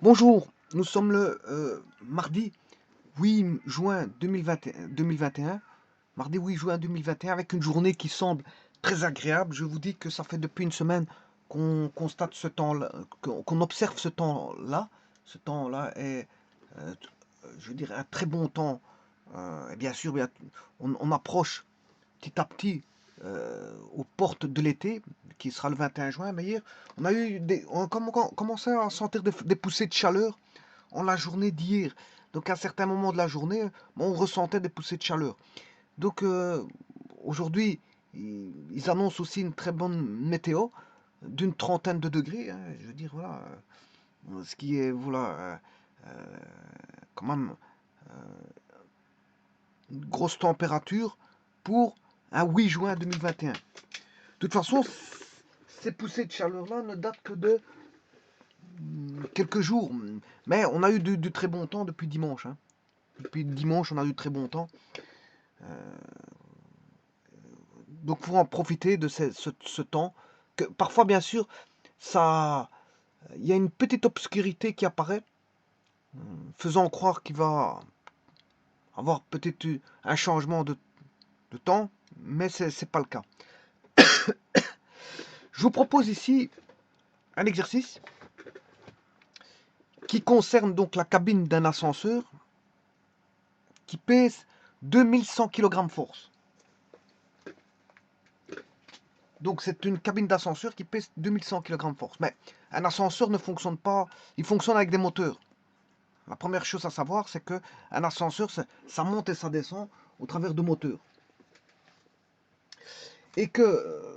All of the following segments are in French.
Bonjour, nous sommes le mardi 8 juin 2021, mardi 8 juin 2021, avec une journée qui semble très agréable. Je vous dis que ça fait depuis une semaine qu'on constate ce temps-là, qu'on observe ce temps-là. Ce temps-là est, je veux dire, un très bon temps. Et bien sûr, on approche petit à petit aux portes de l'été, qui sera le 21 juin. Mais hier, on a commencé à sentir des poussées de chaleur en la journée d'hier. Donc à un certain moment de la journée, on ressentait des poussées de chaleur. Donc aujourd'hui, ils annoncent aussi une très bonne météo d'une trentaine de degrés, hein. Je veux dire, voilà, ce qui est, voilà, quand même une grosse température pour un 8 juin 2021. De toute façon, ces poussées de chaleur-là ne datent que de quelques jours. Mais on a eu du très bon temps depuis dimanche, hein. Depuis dimanche, on a eu très bon temps. Donc, pour en profiter de ce temps, que parfois, bien sûr, ça, il y a une petite obscurité qui apparaît, faisant croire qu'il va avoir peut-être eu un changement de temps, mais c'est pas le cas. Je vous propose ici un exercice qui concerne donc la cabine d'un ascenseur qui pèse 2100 kg force. Donc c'est une cabine d'ascenseur qui pèse 2100 kg force. Mais un ascenseur ne fonctionne pas, il fonctionne avec des moteurs. La première chose à savoir, c'est que un ascenseur, ça monte et ça descend au travers de moteurs. Et que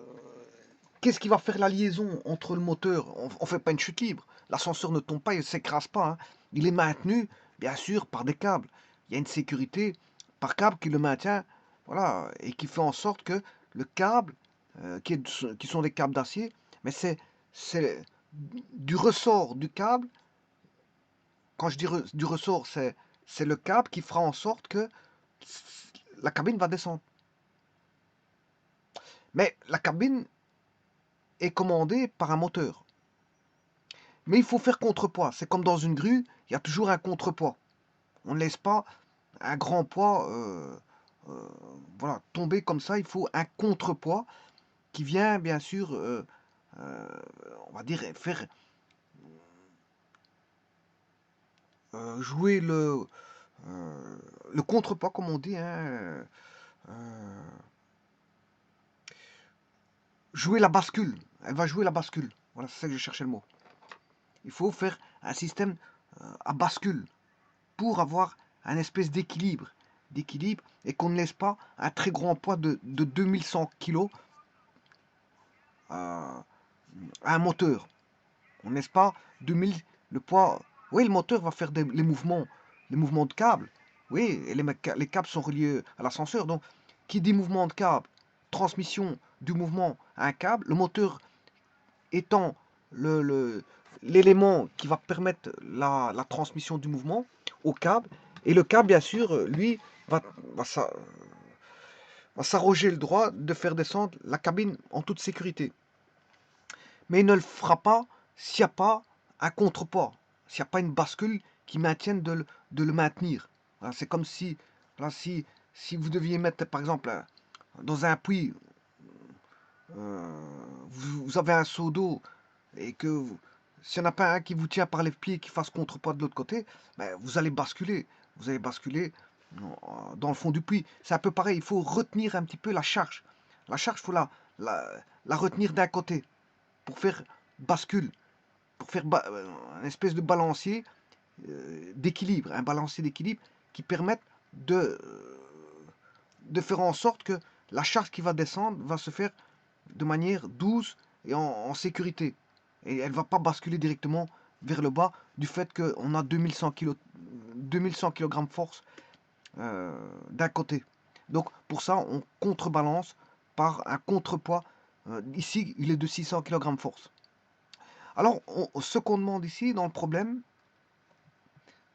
qu'est-ce qui va faire la liaison entre le moteur? On ne fait pas une chute libre. L'ascenseur ne tombe pas, il ne s'écrase pas, hein. Il est maintenu, bien sûr, par des câbles. Il y a une sécurité par câble qui le maintient, voilà, et qui fait en sorte que le câble, qui sont des câbles d'acier, mais c'est du ressort du câble. Quand je dis du ressort, c'est le câble qui fera en sorte que la cabine va descendre. Mais la cabine est commandée par un moteur. Mais il faut faire contrepoids. C'est comme dans une grue, il y a toujours un contrepoids. On ne laisse pas un grand poids euh, voilà, tomber comme ça. Il faut un contrepoids qui vient, bien sûr, on va dire, faire jouer le contrepoids, comme on dit, hein, jouer la bascule. Elle va jouer la bascule. Voilà, c'est ça que je cherchais le mot. Il faut faire un système à bascule pour avoir un espèce d'équilibre et qu'on ne laisse pas un très grand poids de 2100 kg à un moteur. On ne laisse pas 2000, le poids. Oui, le moteur va faire les mouvements de câble. Oui, et les câbles sont reliés à l'ascenseur. Donc, qui dit mouvement de câble, transmission du mouvement à un câble, le moteur étant l'élément qui va permettre la transmission du mouvement au câble. Et le câble, bien sûr, lui, va, va, va s'arroger le droit de faire descendre la cabine en toute sécurité. Mais il ne le fera pas s'il n'y a pas un contrepoids, s'il n'y a pas une bascule qui maintienne de le maintenir. Voilà, c'est comme si, voilà, si vous deviez mettre, par exemple, dans un puits, vous avez un seau d'eau et que s'il n'y en a pas un qui vous tient par les pieds qui fasse contrepoids de l'autre côté, ben, vous allez basculer. Vous allez basculer dans le fond du puits. C'est un peu pareil, il faut retenir un petit peu la charge. La charge, il faut la, la retenir d'un côté pour faire bascule, pour faire un espèce de balancier d'équilibre, un balancier d'équilibre qui permette de faire en sorte que la charge qui va descendre va se faire de manière douce et en sécurité. Et elle ne va pas basculer directement vers le bas du fait qu'on a 2100 kg, 2100 kg force d'un côté. Donc pour ça, on contrebalance par un contrepoids. Ici, il est de 600 kg force. Alors, ce qu'on demande ici dans le problème,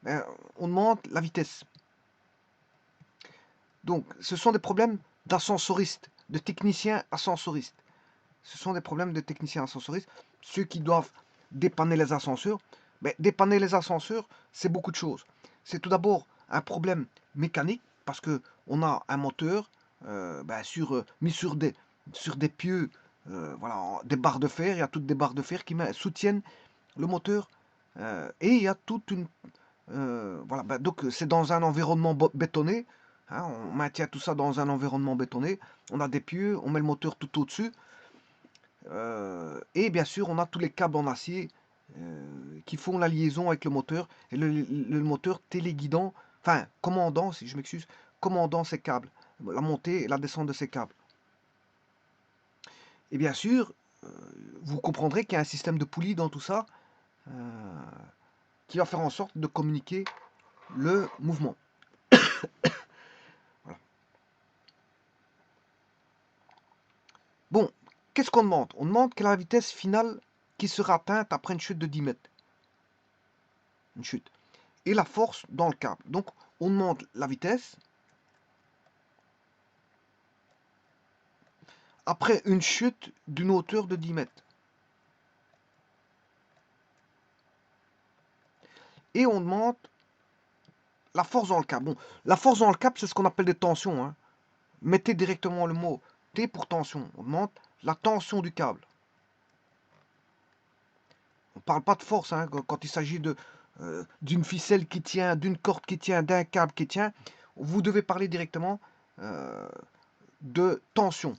on demande la vitesse. Donc, ce sont des problèmes d'ascensoristes, de techniciens ascensoristes. Ce sont des problèmes de techniciens ascensoristes, ceux qui doivent dépanner les ascenseurs. Mais dépanner les ascenseurs, c'est beaucoup de choses. C'est tout d'abord un problème mécanique, parce que on a un moteur mis sur des pieux, voilà, des barres de fer. Il y a toutes des barres de fer qui soutiennent le moteur. Et il y a toute une... voilà, donc c'est dans un environnement bétonné. Hein, on maintient tout ça dans un environnement bétonné. On a des pieux, on met le moteur tout au-dessus. Et bien sûr, on a tous les câbles en acier qui font la liaison avec le moteur. Et le moteur téléguidant, enfin, commandant, si je m'excuse, commandant ces câbles, la montée et la descente de ces câbles. Et bien sûr, euh, vous comprendrez qu'il y a un système de poulies dans tout ça qui va faire en sorte de communiquer le mouvement. Voilà. Bon, qu'est-ce qu'on demande? On demande quelle est la vitesse finale qui sera atteinte après une chute de 10 mètres. Une chute. Et la force dans le câble. Donc, on demande la vitesse après une chute d'une hauteur de 10 mètres. Et on demande la force dans le câble. Bon, la force dans le câble, c'est ce qu'on appelle des tensions. Hein. Mettez directement le mot T pour tension. On demande la tension du câble. On ne parle pas de force hein, quand il s'agit d'une ficelle qui tient, d'une corde qui tient, d'un câble qui tient. Vous devez parler directement de tension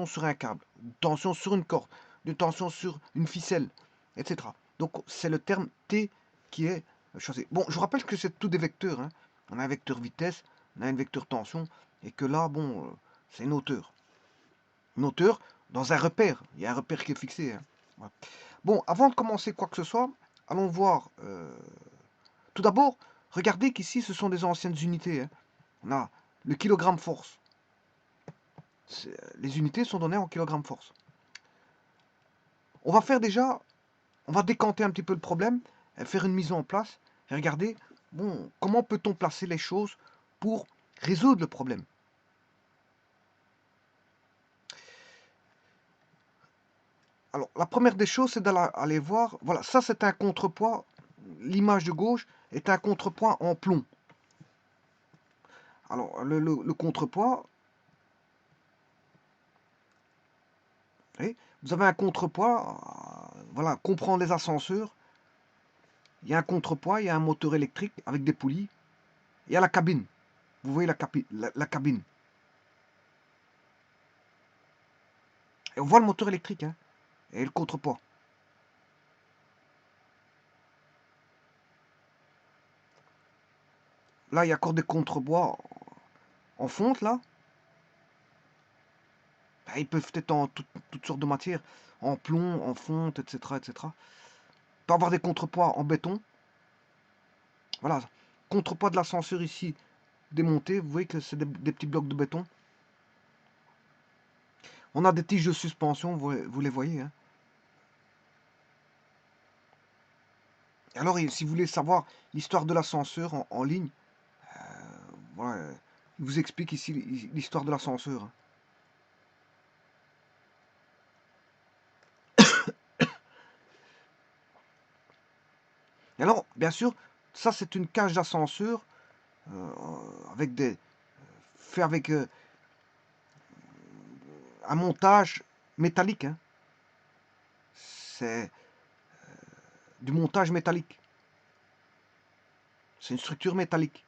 sur un câble, de tension sur une corde, de tension sur une ficelle, etc. Donc c'est le terme T qui est choisi. Bon, je vous rappelle que c'est tout des vecteurs. Hein. On a un vecteur vitesse, on a un vecteur tension, et que là, bon, c'est une hauteur. Une hauteur dans un repère. Il y a un repère qui est fixé. Hein. Voilà. Bon, avant de commencer quoi que ce soit, allons voir. Tout d'abord, regardez qu'ici, ce sont des anciennes unités. Hein. On a le kilogramme force. Les unités sont données en kilogramme force. On va faire déjà, on va décanter un petit peu le problème, faire une mise en place, et regarder, bon, comment peut-on placer les choses pour résoudre le problème. Alors, la première des choses, c'est d'aller voir, voilà, ça c'est un contrepoids, l'image de gauche est un contrepoids en plomb. Alors, le contrepoids, vous avez un contrepoids, voilà, comprend les ascenseurs, il y a un contrepoids, il y a un moteur électrique avec des poulies, il y a la cabine, vous voyez la cabine. Et on voit le moteur électrique, hein, et le contrepoids. Là, il y a encore des contrepoids en fonte, là. Ils peuvent être en toutes sortes de matières, en plomb, en fonte, etc., etc. On peut avoir des contrepoids en béton. Voilà, contrepoids de l'ascenseur ici, démonté. Vous voyez que c'est des petits blocs de béton. On a des tiges de suspension, vous les voyez. Hein. Alors, si vous voulez savoir l'histoire de l'ascenseur en ligne, voilà, il vous explique ici l'histoire de l'ascenseur. Alors, bien sûr, ça c'est une cage d'ascenseur avec fait avec un montage métallique. Hein. C'est du montage métallique. C'est une structure métallique.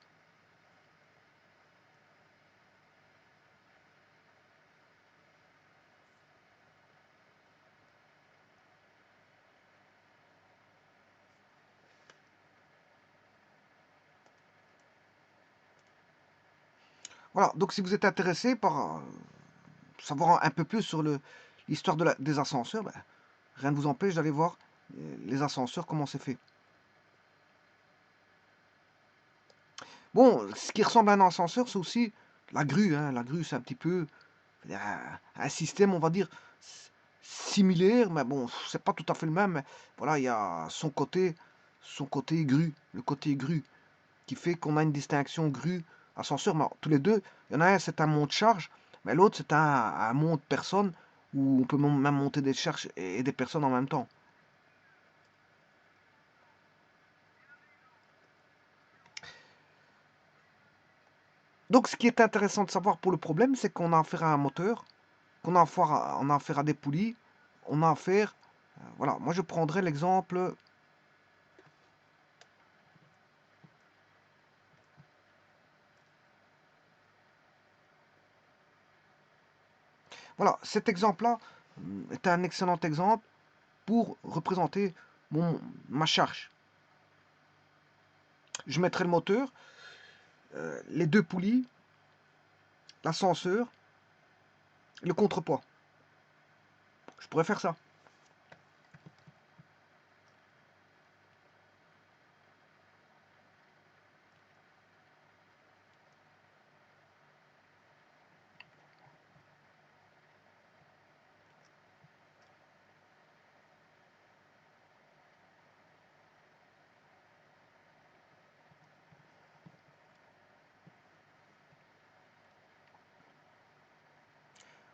Voilà, donc si vous êtes intéressé par savoir un peu plus sur l'histoire des ascenseurs, ben, rien ne vous empêche d'aller voir les ascenseurs, comment c'est fait. Bon, ce qui ressemble à un ascenseur, c'est aussi la grue. Hein. La grue, c'est un petit peu un système, on va dire, similaire, mais bon, c'est pas tout à fait le même. Voilà, il y a son côté grue, le côté grue, qui fait qu'on a une distinction grue-ascenseur. Mais tous les deux, il y en a un, c'est un monte-charge, mais l'autre, c'est un monte-personne, où on peut même monter des charges et des personnes en même temps. Donc, ce qui est intéressant de savoir pour le problème, c'est qu'on a affaire à un moteur, qu'on a on a affaire à des poulies, on a affaire... voilà, moi je prendrais l'exemple... Voilà, cet exemple-là est un excellent exemple pour représenter ma charge. Je mettrai le moteur, les deux poulies, l'ascenseur, le contrepoids. Je pourrais faire ça.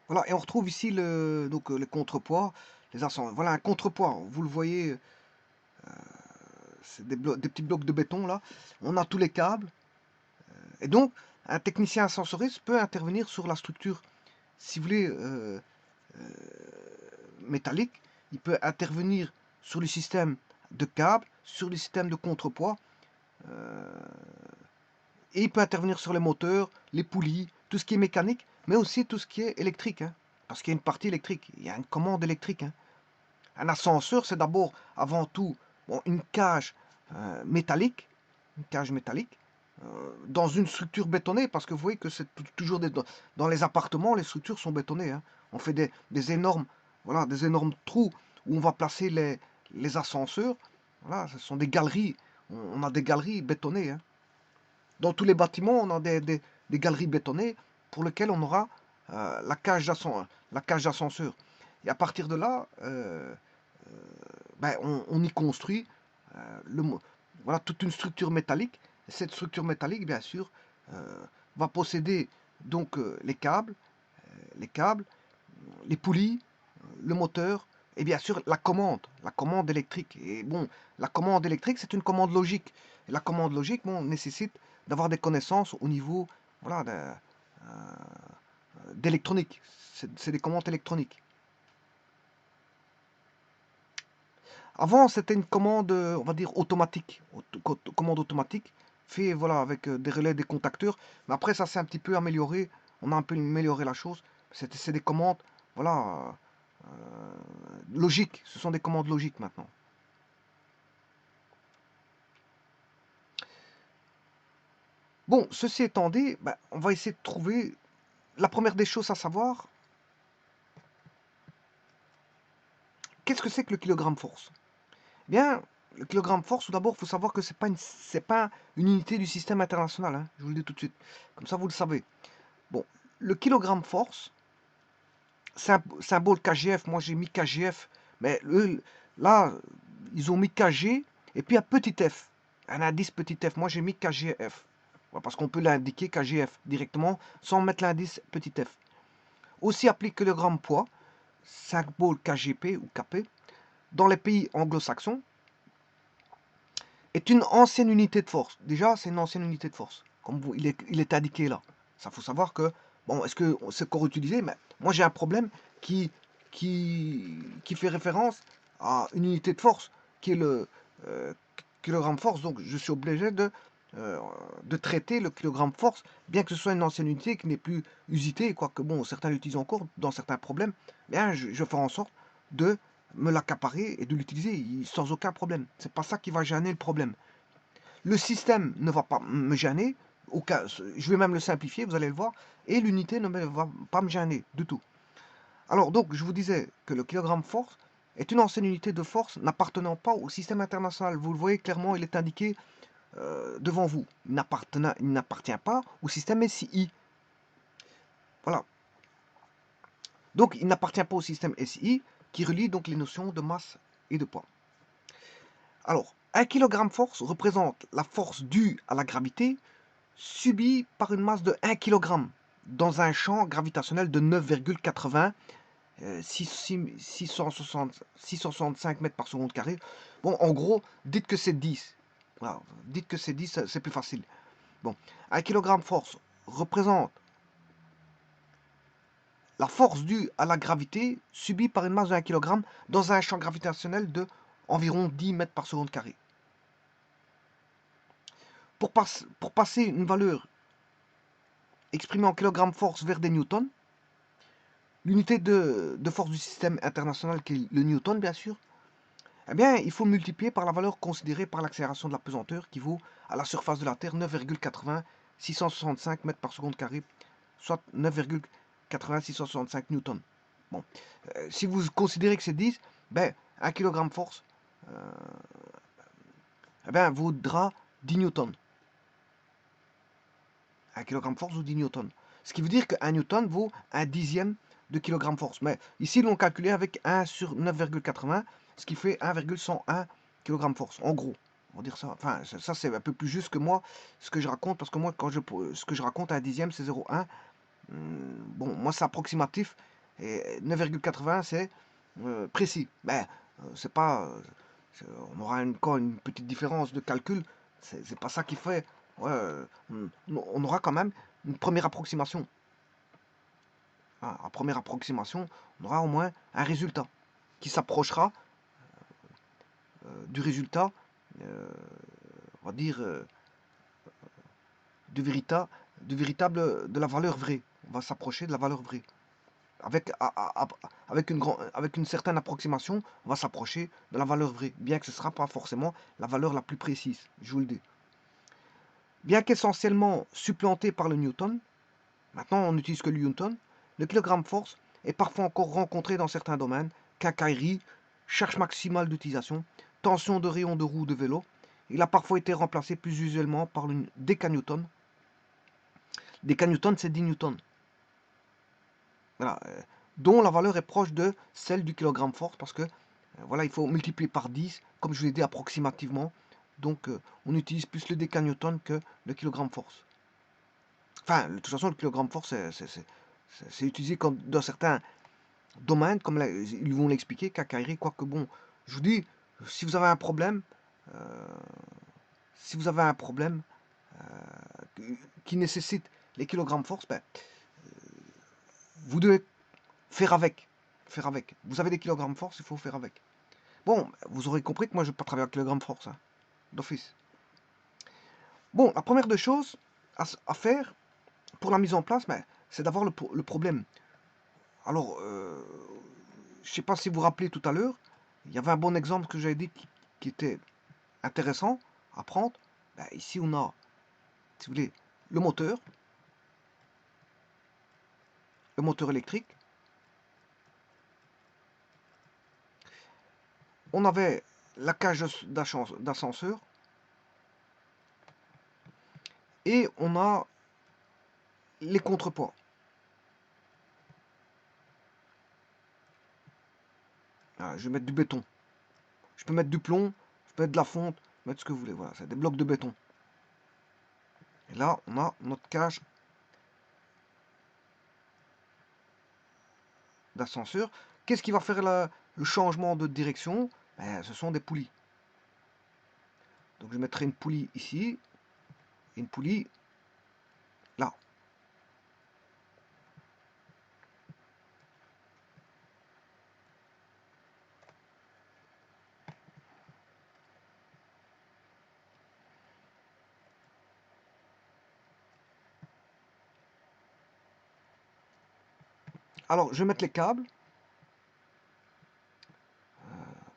Voilà, et on retrouve ici les contrepoids, les ascenseurs. Voilà un contrepoids, vous le voyez, c'est des petits blocs de béton là. On a tous les câbles. Et donc, un technicien ascensoriste peut intervenir sur la structure, si vous voulez, métallique. Il peut intervenir sur le système de câbles, sur le système de contrepoids. Et il peut intervenir sur les moteurs, les poulies, tout ce qui est mécanique, mais aussi tout ce qui est électrique. Hein, parce qu'il y a une partie électrique, il y a une commande électrique. Hein. Un ascenseur, c'est d'abord, avant tout, une cage métallique, dans une structure bétonnée, parce que vous voyez que c'est toujours dans les appartements, les structures sont bétonnées. Hein. On fait des énormes, voilà, des énormes trous où on va placer les ascenseurs. Voilà, ce sont des galeries. On a des galeries bétonnées. Hein. Dans tous les bâtiments, on a des galeries bétonnées pour lesquelles on aura la cage d'ascenseur. Et à partir de là, on y construit le, voilà, toute une structure métallique. Et cette structure métallique, bien sûr, va posséder donc les câbles, les poulies, le moteur, et bien sûr la commande électrique. Et bon, la commande électrique, c'est une commande logique. Et la commande logique, nécessite d'avoir des connaissances au niveau, voilà, d'électronique. C'est des commandes électroniques. Avant, c'était une commande, on va dire, automatique. Commande automatique, fait voilà, avec des relais, des contacteurs. Mais après, ça s'est un petit peu amélioré. On a un peu amélioré la chose. C'est des commandes, voilà, logiques. Ce sont des commandes logiques maintenant. Bon, ceci étant dit, on va essayer de trouver la première des choses à savoir. Qu'est-ce que c'est que le kilogramme force? Bien, le kilogramme force, tout d'abord, il faut savoir que c'est pas une unité du système international. Hein, je vous le dis tout de suite. Comme ça, vous le savez. Bon, le kilogramme force, symbole KGF, moi j'ai mis KGF, mais eux, là, ils ont mis KG et puis un petit f, un indice petit f. Moi j'ai mis KGF, parce qu'on peut l'indiquer KGF directement sans mettre l'indice petit f. Aussi appelé kilogramme poids, symbole KGP ou KP, dans les pays anglo-saxons, est une ancienne unité de force. Déjà, c'est une ancienne unité de force, comme il est indiqué là. Ça faut savoir que, bon, est-ce que c'est encore utilisé? Mais moi j'ai un problème qui, qui fait référence à une unité de force, qui est le kilogramme force. Donc je suis obligé de traiter le kilogramme force, bien que ce soit une ancienne unité qui n'est plus usitée, quoique bon, certains l'utilisent encore dans certains problèmes, bien je fais en sorte de me l'accaparer et de l'utiliser sans aucun problème. C'est pas ça qui va gêner le problème. Le système ne va pas me gêner, je vais même le simplifier, vous allez le voir, et l'unité ne va pas me gêner du tout. Alors donc, je vous disais que le kilogramme force est une ancienne unité de force n'appartenant pas au système international. Vous le voyez clairement, il est indiqué devant vous. Il n'appartient pas au système SI. Voilà. Donc, il n'appartient pas au système SI qui relie donc les notions de masse et de poids. Alors, 1 kg force représente la force due à la gravité subie par une masse de 1 kg dans un champ gravitationnel de 9,80 665 mètres par seconde carré. Bon, en gros, dites que c'est 10. Voilà, dites que c'est 10, c'est plus facile. Bon, 1 kg force représente la force due à la gravité subie par une masse de 1 kg dans un champ gravitationnel de environ 10 mètres par seconde carré. Pour passer une valeur exprimée en kg force vers des newtons, l'unité de force du système international qui est le newton bien sûr, eh bien il faut multiplier par la valeur considérée par l'accélération de la pesanteur qui vaut à la surface de la Terre 9,80665 mètres par seconde carré, soit 9,80665 newtons. Bon, si vous considérez que c'est 10, ben 1 kg force eh ben, vaudra 10 newtons. 1 kg force ou 10 newtons. Ce qui veut dire qu'un newton vaut un dixième de kg force. Mais ici, ils l'ont calculé avec 1 sur 9,80, ce qui fait 1,101 kg force. En gros, on va dire ça. Enfin, ça c'est un peu plus juste que moi, ce que je raconte, parce que moi, ce que je raconte, un dixième, c'est 0,1. Bon, moi, c'est approximatif. Et 9,80, c'est précis. Mais c'est pas... on aura encore une petite différence de calcul. C'est pas ça qui fait... Ouais, on aura quand même une première approximation. À première approximation, on aura au moins un résultat qui s'approchera du résultat, on va dire, du véritable, de la valeur vraie. On va s'approcher de la valeur vraie. Avec une certaine approximation, on va s'approcher de la valeur vraie, bien que ce ne sera pas forcément la valeur la plus précise, je vous le dis. Bien qu'essentiellement supplanté par le Newton, maintenant on n'utilise que le Newton, le kilogramme force est parfois encore rencontré dans certains domaines, quincaillerie, charge maximale d'utilisation, tension de rayon de roue de vélo. Il a parfois été remplacé plus usuellement par le décanewton. Décanewton, c'est 10 newtons. Voilà, dont la valeur est proche de celle du kilogramme force, parce que voilà, il faut multiplier par 10, comme je vous l'ai dit approximativement. Donc on utilise plus le décanewton que le kilogramme force. Enfin, de toute façon, le kilogramme force, c'est utilisé comme dans certains domaines, comme ils vont l'expliquer, quincaillerie, quoique bon, je vous dis, si vous avez un problème, euh, si vous avez un problème qui nécessite les kilogrammes force, ben, vous devez faire avec. Faire avec. Vous avez des kilogrammes force, il faut faire avec. Bon, vous aurez compris que moi je ne vais pas travailler avec kilogrammes force, hein, d'office. Bon, la première des choses à faire pour la mise en place, ben, c'est d'avoir le problème. Alors, je ne sais pas si vous vous rappelez tout à l'heure, il y avait un bon exemple que j'avais dit qui était intéressant à prendre. Ben, ici, on a, si vous voulez, le moteur électrique. On avait la cage d'ascenseur. Et on a les contrepoids. Ah, je vais mettre du béton. Je peux mettre du plomb, je peux mettre de la fonte, mettre ce que vous voulez. Voilà, c'est des blocs de béton. Et là, on a notre cage d'ascenseur. Qu'est-ce qui va faire le changement de direction? Ben, ce sont des poulies. Donc je mettrai une poulie ici et une poulie là. Alors, je vais mettre les câbles.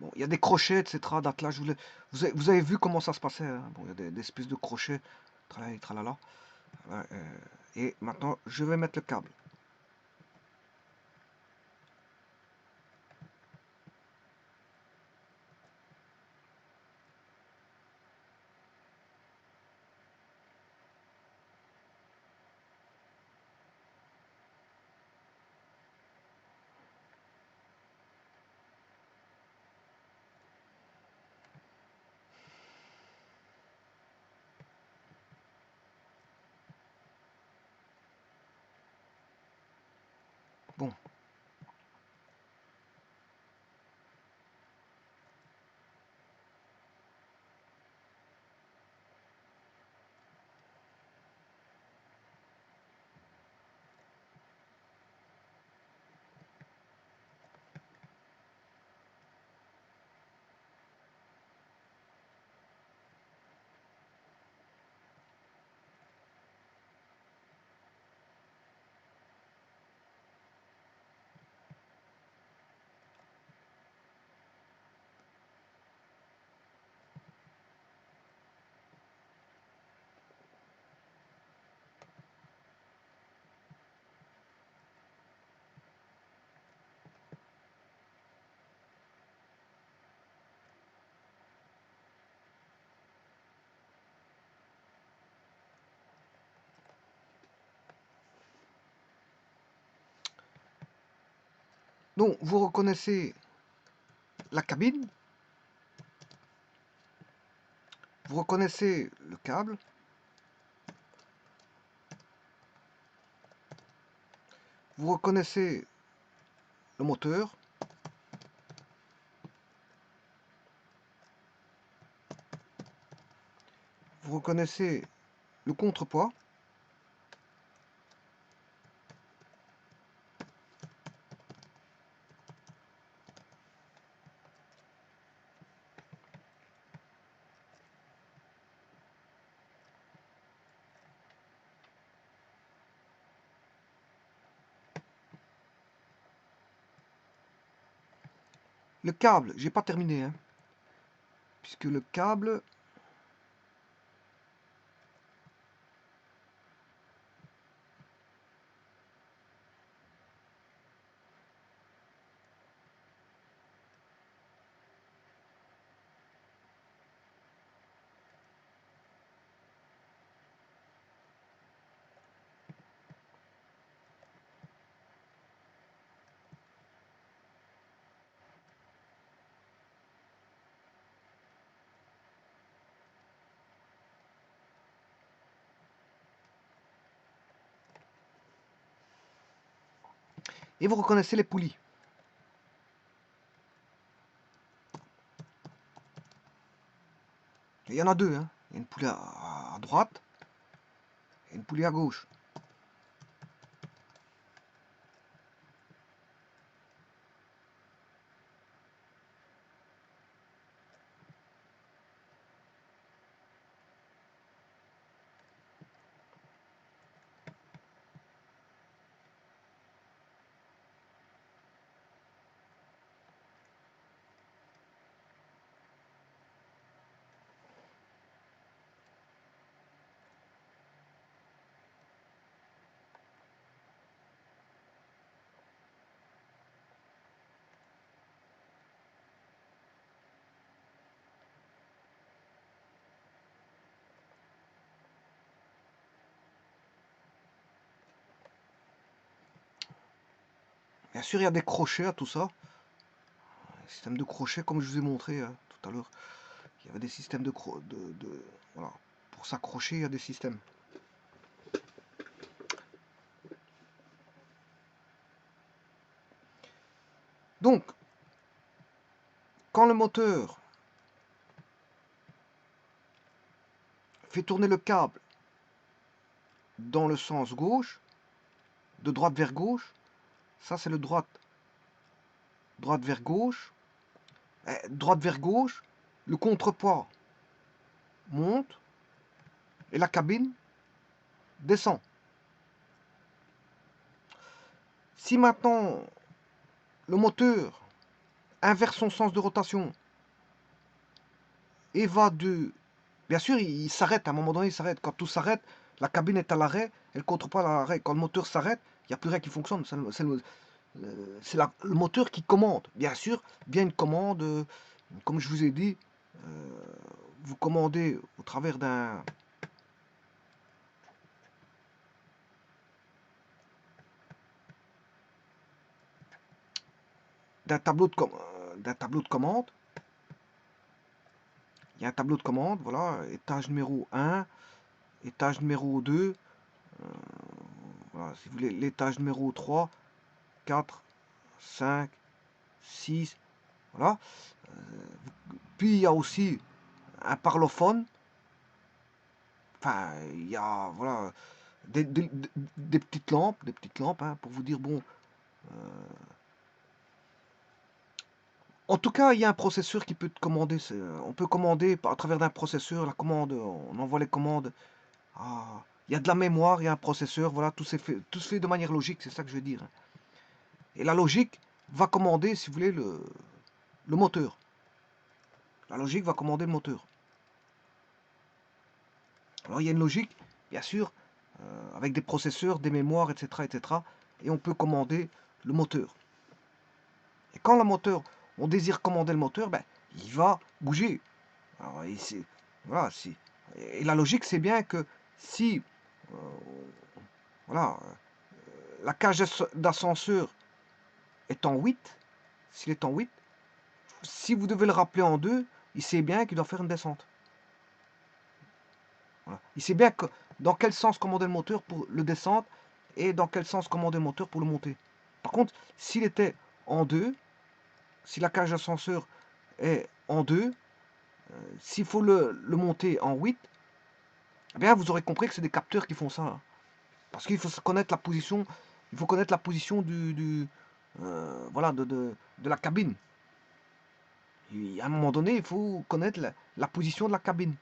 Bon, il y a des crochets, etc. d'attelage. Vous avez vu comment ça se passait, hein. Bon, il y a des espèces de crochets. Tralala, tralala. Et maintenant, je vais mettre le câble. Bon. Donc, vous reconnaissez la cabine, vous reconnaissez le câble, vous reconnaissez le moteur, vous reconnaissez le contrepoids, le câble, j'ai pas terminé, hein, puisque le câble, et vous reconnaissez les poulies. Il y en a deux, hein. Il y a une poulie à droite et une poulie à gauche. Bien sûr, il y a des crochets à tout ça. Un système de crochets, comme je vous ai montré tout à l'heure. Il y avait des systèmes voilà. Pour s'accrocher, il y a des systèmes. Donc, quand le moteur fait tourner le câble dans le sens gauche, de droite vers gauche, ça c'est le droite vers gauche, droite vers gauche, le contrepoids monte et la cabine descend. Si maintenant le moteur inverse son sens de rotation et va de... Bien sûr, il s'arrête, à un moment donné, il s'arrête. Quand tout s'arrête, la cabine est à l'arrêt et le contrepoids est à l'arrêt. Quand le moteur s'arrête, il n'y a plus rien qui fonctionne. C'est le moteur qui commande. Bien sûr, bien une commande, comme je vous ai dit, vous commandez au travers d'un tableau de commande. Il y a un tableau de commande, voilà, étage numéro 1, étage numéro 2, voilà, si vous voulez, l'étage numéro 3, 4, 5, 6, voilà. Puis il y a aussi un parlophone, enfin, il y a, voilà, des petites lampes, hein, pour vous dire, bon, en tout cas, il y a un processeur qui peut commander, on peut commander à travers d'un processeur, la commande, on envoie les commandes. Il y a de la mémoire, il y a un processeur, voilà, tout se fait de manière logique, c'est ça que je veux dire. Et la logique va commander, si vous voulez, le moteur. La logique va commander le moteur. Alors il y a une logique, bien sûr, avec des processeurs, des mémoires, etc., etc. Et on peut commander le moteur. Et quand le moteur, on désire commander le moteur, ben, il va bouger. Alors, voilà, et la logique, c'est bien que si voilà, la cage d'ascenseur est en 8, s'il est en 8, si vous devez le rappeler en 2, il sait bien qu'il doit faire une descente. Voilà. Il sait bien dans quel sens commander le moteur pour le descendre et dans quel sens commander le moteur pour le monter. Par contre, s'il était en 2, si la cage d'ascenseur est en 2, s'il faut le monter en 8, eh bien vous aurez compris que c'est des capteurs qui font ça. Hein. Parce qu'il faut connaître la position, il faut connaître la position voilà, de la cabine. Et à un moment donné, il faut connaître la position de la cabine.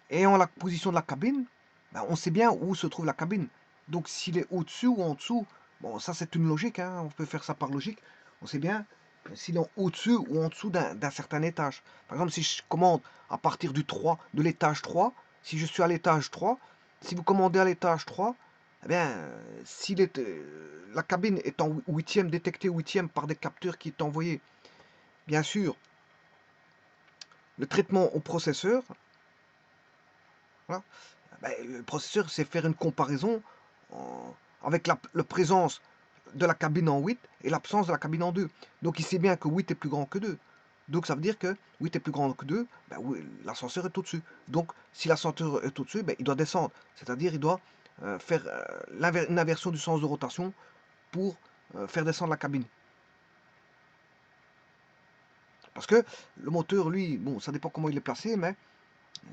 Et en la position de la cabine, ben, on sait bien où se trouve la cabine. Donc s'il est au-dessus ou en dessous, bon ça c'est une logique, hein, on peut faire ça par logique. On sait bien s'il est au-dessus ou en dessous d'un certain étage. Par exemple, si je commande à partir du 3, de l'étage 3, si je suis à l'étage 3, si vous commandez à l'étage 3, eh bien, si la cabine est en 8e, détectée 8e par des capteurs qui est envoyé, bien sûr, le traitement au processeur, voilà. Ben, le processeur sait faire une comparaison avec la présence de la cabine en 8 et l'absence de la cabine en 2. Donc il sait bien que 8 est plus grand que 2. Donc ça veut dire que 8 est plus grand que 2, ben oui, l'ascenseur est au-dessus. Donc si l'ascenseur est au-dessus, ben, il doit descendre. C'est-à-dire il doit faire une inversion du sens de rotation pour faire descendre la cabine. Parce que le moteur, lui, bon, ça dépend comment il est placé, mais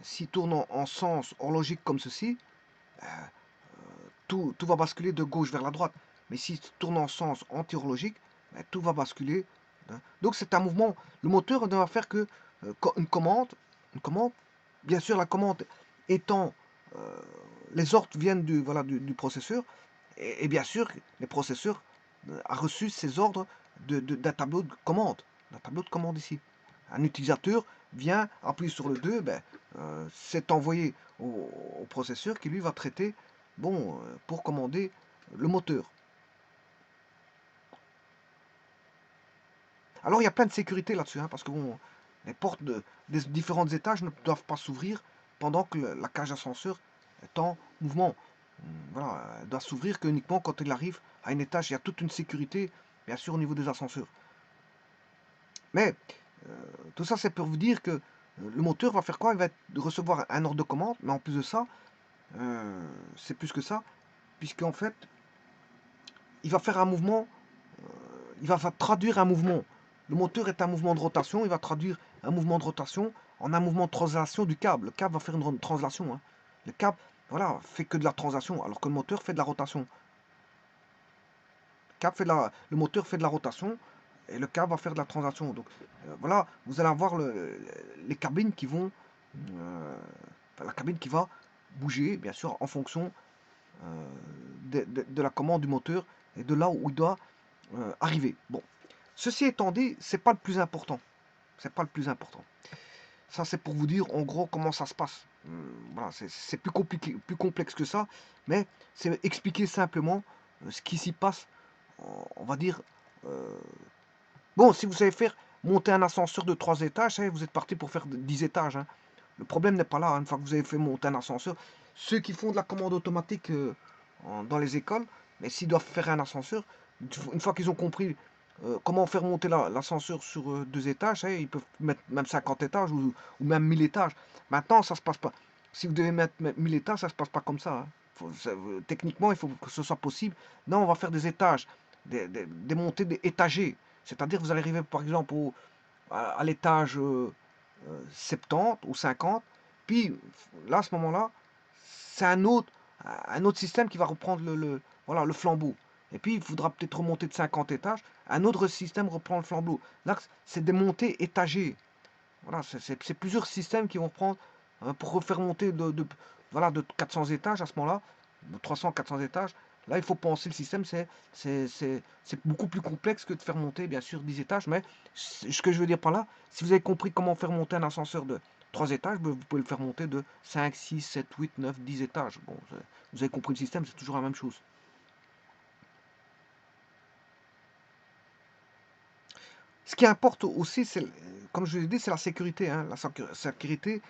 s'il tourne en sens horlogique comme ceci, tout va basculer de gauche vers la droite. Mais s'il tourne en sens anti-horlogique, ben, tout va basculer. Hein. Donc c'est un mouvement. Le moteur ne va faire que une commande. Une commande. Bien sûr, la commande étant... euh, les ordres viennent voilà, du processeur. Et bien sûr, le processeur a reçu ces ordres d'un tableau de commande. D'un tableau de commande ici. Un utilisateur vient appuyer sur le 2, ben, c'est envoyé au processeur qui lui va traiter bon, pour commander le moteur. Alors il y a plein de sécurité là-dessus, hein, parce que bon, les portes des différents étages ne doivent pas s'ouvrir pendant que la cage d'ascenseur est en mouvement. Voilà, elle doit s'ouvrir uniquement quand il arrive à un étage. Il y a toute une sécurité, bien sûr, au niveau des ascenseurs. Mais tout ça, c'est pour vous dire que le moteur va faire quoi? Il va recevoir un ordre de commande, mais en plus de ça, c'est plus que ça, puisqu'en fait, il va faire un mouvement, il va traduire un mouvement. Le moteur est un mouvement de rotation, il va traduire un mouvement de rotation en un mouvement de translation du câble. Le câble va faire une translation. Hein. Le câble, voilà, fait que de la translation, alors que le moteur fait de la rotation. Le moteur fait de la rotation et le câble va faire de la translation. Donc voilà, vous allez avoir les cabines qui vont, la cabine qui va bouger, bien sûr, en fonction de la commande du moteur et de là où il doit arriver. Bon, ceci étant dit, c'est pas le plus important. C'est pas le plus important. Ça, c'est pour vous dire en gros comment ça se passe. Voilà, c'est plus compliqué, plus complexe que ça, mais c'est expliquer simplement ce qui s'y passe. On va dire. euh, bon, si vous savez faire monter un ascenseur de 3 étages, vous êtes parti pour faire 10 étages. Hein. Le problème n'est pas là. Hein, une fois que vous avez fait monter un ascenseur, ceux qui font de la commande automatique dans les écoles, mais s'ils doivent faire un ascenseur, une fois qu'ils ont compris comment faire monter l'ascenseur sur 2 étages, ils peuvent mettre même 50 étages ou même 1000 étages. Maintenant, ça se passe pas. Si vous devez mettre 1000 étages, ça se passe pas comme ça. Hein. Techniquement, il faut que ce soit possible. Non, on va faire des étages, des montées étagées. C'est-à-dire, vous allez arriver par exemple à l'étage 70 ou 50, puis là, à ce moment-là, c'est un autre système qui va reprendre voilà, le flambeau. Et puis, il faudra peut-être remonter de 50 étages, un autre système reprend le flambeau. Là, c'est des montées étagées. Voilà, c'est plusieurs systèmes qui vont prendre pour refaire monter voilà, de 400 étages à ce moment-là, de 300, 400 étages. Là, il faut penser le système, c'est beaucoup plus complexe que de faire monter, bien sûr, 10 étages. Mais ce que je veux dire par là, si vous avez compris comment faire monter un ascenseur de 3 étages, vous pouvez le faire monter de 5, 6, 7, 8, 9, 10 étages. Bon, vous avez compris le système, c'est toujours la même chose. Ce qui importe aussi, comme je l'ai dit, c'est la sécurité. Hein. La sécurité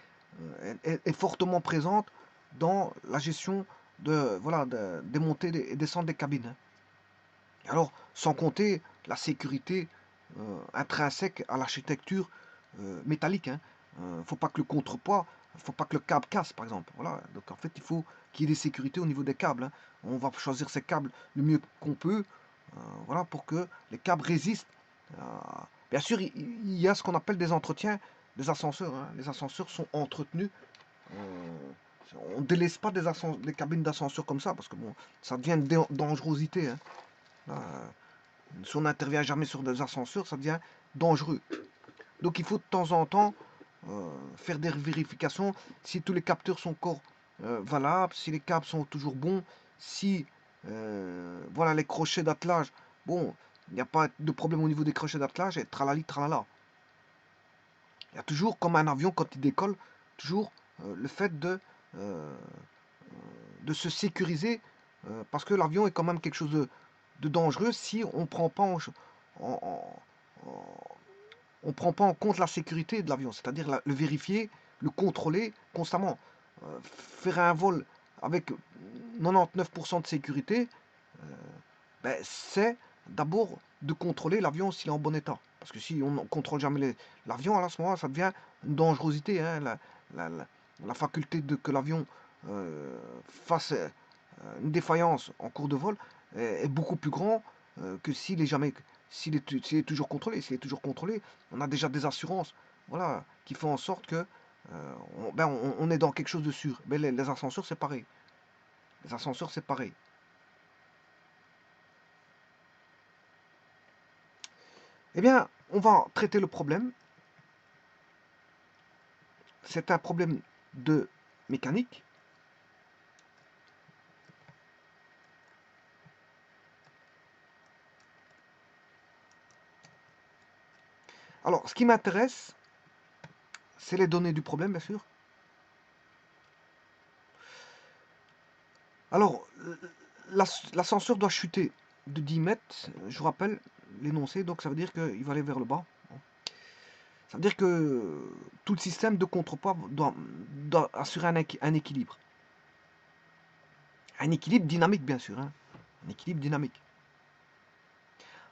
est fortement présente dans la gestion voilà, des montées et descentes des cabines. Hein. Alors, sans compter la sécurité intrinsèque à l'architecture métallique. Hein. Faut pas que le contrepoids, faut pas que le câble casse, par exemple. Voilà. Donc en fait, il faut qu'il y ait des sécurités au niveau des câbles. Hein. On va choisir ces câbles le mieux qu'on peut, voilà, pour que les câbles résistent. Euh, Bien sûr, il y a ce qu'on appelle des entretiens des ascenseurs. Hein. Les ascenseurs sont entretenus. On ne délaisse pas des cabines d'ascenseur comme ça, parce que bon, ça devient une dangerosité. Hein. Là, si on n'intervient jamais sur des ascenseurs, ça devient dangereux. Donc il faut de temps en temps faire des vérifications si tous les capteurs sont encore valables, si les câbles sont toujours bons, si voilà les crochets d'attelage, bon, il n'y a pas de problème au niveau des crochets d'attelage et tralali tralala. Il y a toujours, comme un avion quand il décolle, toujours le fait de se sécuriser parce que l'avion est quand même quelque chose de dangereux si on ne prend pas on prend pas en compte la sécurité de l'avion, c'est-à-dire le vérifier, le contrôler constamment. Faire un vol avec 99% de sécurité, ben, c'est d'abord de contrôler l'avion s'il est en bon état. Parce que si on ne contrôle jamais l'avion, à ce moment-là, ça devient une dangerosité. Hein, la, la- la faculté de que l'avion fasse une défaillance en cours de vol est beaucoup plus grand que s'il est jamais, s'il est toujours contrôlé. S'il est toujours contrôlé, on a déjà des assurances, voilà, qui font en sorte que on est dans quelque chose de sûr. Mais les ascenseurs, c'est pareil. Les ascenseurs, c'est pareil. Eh bien, on va traiter le problème. C'est un problème de mécanique. Alors, ce qui m'intéresse, c'est les données du problème, bien sûr. Alors, l'ascenseur doit chuter de 10 mètres. Je vous rappelle l'énoncé, donc ça veut dire qu'il va aller vers le bas. Ça veut dire que tout le système de contrepoids doit assurer un équilibre. Un équilibre dynamique, bien sûr. Hein. Un équilibre dynamique.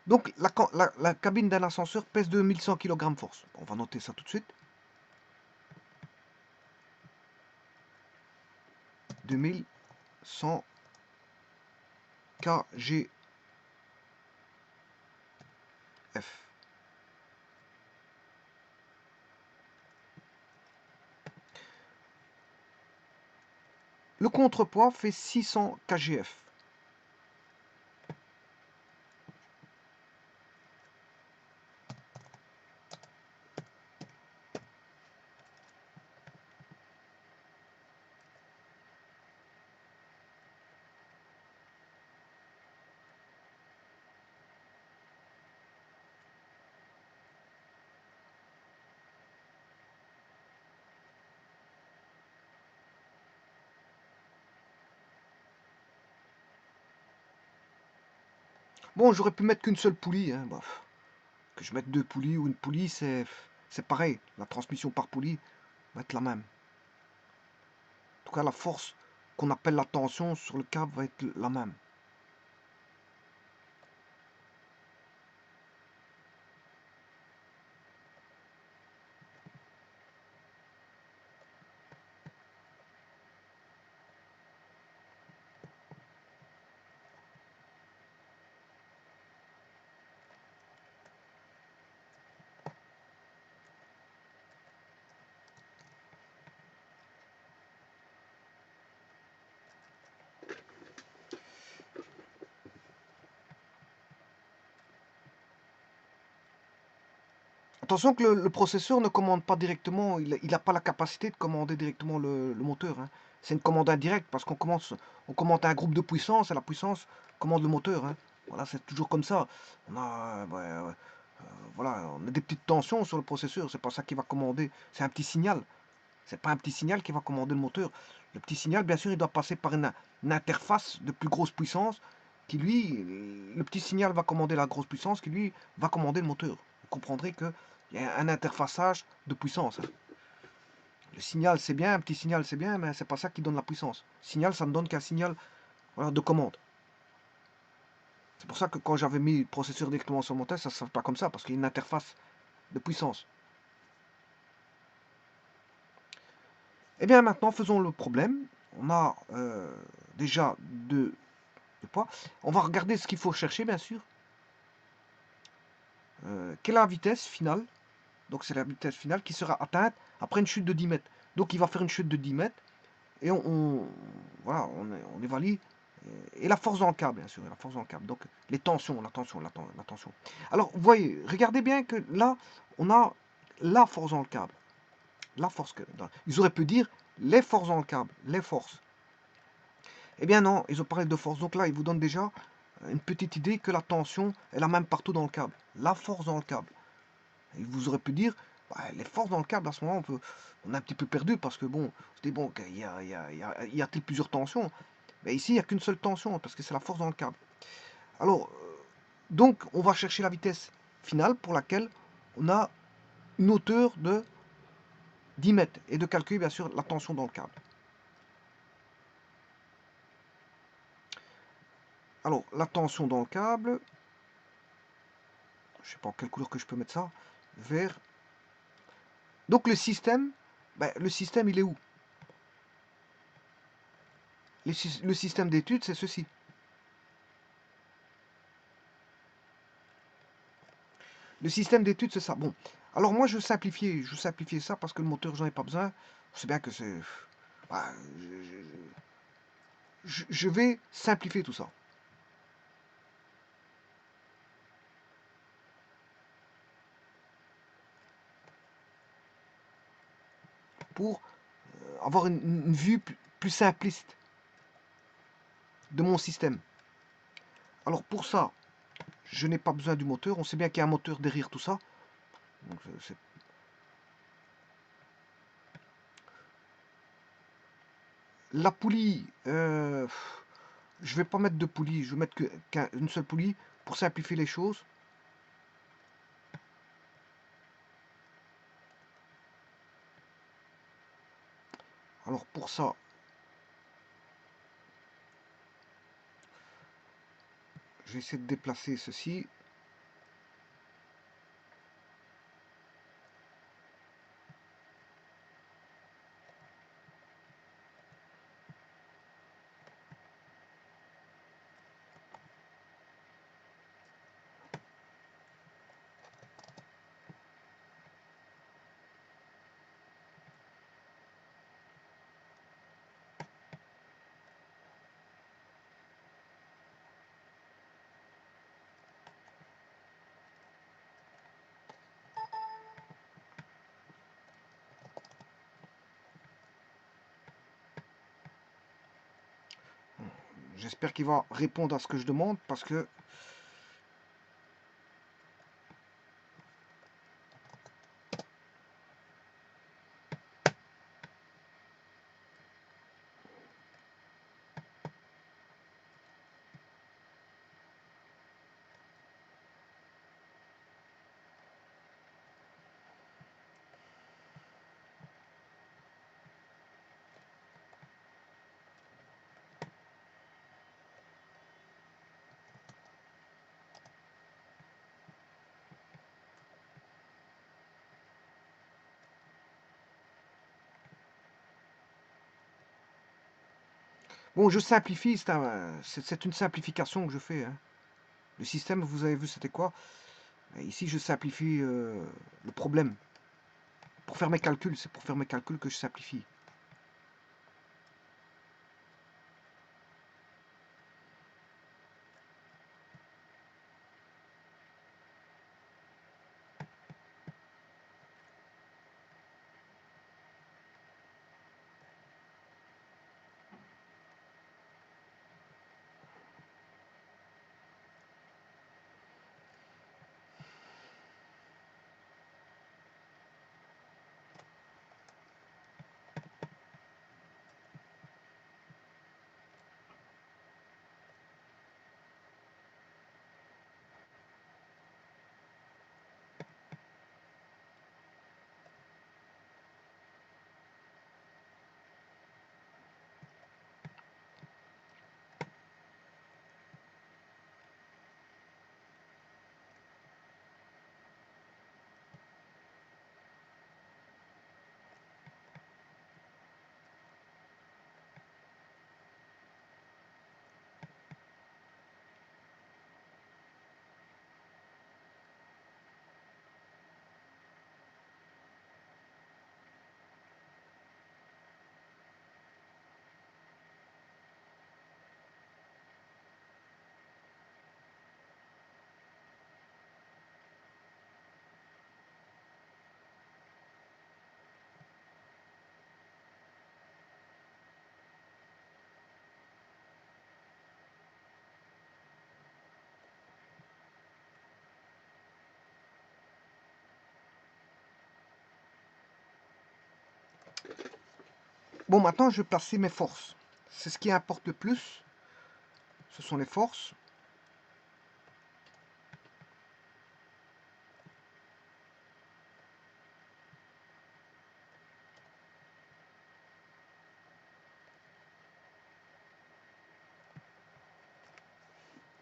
Donc, la cabine d'un ascenseur pèse 2100 kg force. On va noter ça tout de suite. 2100 kgf. Le contrepoids fait 600 kgf. Bon, j'aurais pu mettre qu'une seule poulie. Hein, bah, que je mette deux poulies ou une poulie, c'est pareil. La transmission par poulie va être la même. En tout cas, la force qu'on appelle la tension sur le câble va être la même. Attention que le processeur ne commande pas directement, il n'a pas la capacité de commander directement le moteur. Hein. C'est une commande indirecte parce on commande un groupe de puissance et la puissance commande le moteur. Hein. Voilà, c'est toujours comme ça. On a, voilà, on a des petites tensions sur le processeur, c'est pas ça qui va commander, c'est un petit signal. C'est pas un petit signal qui va commander le moteur. Le petit signal, bien sûr, il doit passer par une interface de plus grosse puissance qui, lui, le petit signal va commander la grosse puissance qui, lui, va commander le moteur. Vous comprendrez qu'il y a un interfaçage de puissance. Hein. Le signal, c'est bien, un petit signal, c'est bien, mais c'est pas ça qui donne la puissance. Signal, ça ne donne qu'un signal voilà, de commande. C'est pour ça que quand j'avais mis le processeur directement sur mon test, ça ne se fait pas comme ça, parce qu'il y a une interface de puissance. Et bien maintenant, faisons le problème. On a déjà deux poids. On va regarder ce qu'il faut chercher, bien sûr. Quelle est la vitesse finale? Donc c'est la vitesse finale qui sera atteinte après une chute de 10 mètres. Donc il va faire une chute de 10 mètres et voilà, on évalue. Et la force dans le câble, bien sûr, la force dans le câble. Donc les tensions, la tension. Alors vous voyez, regardez bien que là, on a la force dans le câble. La force que. Ils auraient pu dire les forces dans le câble, les forces. Eh bien non, ils ont parlé de force. Donc là, ils vous donnent déjà une petite idée que la tension est la même partout dans le câble. La force dans le câble. Et vous aurez pu dire, bah, les forces dans le câble, à ce moment, on est un petit peu perdu parce que bon, c'était bon, il y a-t-il plusieurs tensions? Mais ici, il n'y a qu'une seule tension parce que c'est la force dans le câble. Alors, donc, on va chercher la vitesse finale pour laquelle on a une hauteur de 10 mètres et de calculer bien sûr la tension dans le câble. Alors, la tension dans le câble, je sais pas en quelle couleur que je peux mettre ça, vert. Donc le système, il est où? Le système d'études, c'est ceci. Le système d'études, c'est ça. Bon, alors moi, je vais simplifier ça parce que le moteur, j'en ai pas besoin. C'est bien que c'est... Bah, je vais simplifier tout ça. Pour avoir une vue plus simpliste de mon système. Alors pour ça, je n'ai pas besoin du moteur. On sait bien qu'il y a un moteur derrière tout ça. Donc, la poulie, je vais pas mettre de poulie. Je vais mettre qu'une seule poulie pour simplifier les choses. Alors pour ça, je vais essayer de déplacer ceci. J'espère qu'il va répondre à ce que je demande parce que bon, je simplifie, c'est une simplification que je fais. Hein. Le système, vous avez vu, c'était quoi? Et ici, je simplifie le problème. Pour faire mes calculs, c'est pour faire mes calculs que je simplifie. Bon, maintenant, je vais placer mes forces. C'est ce qui importe le plus. Ce sont les forces.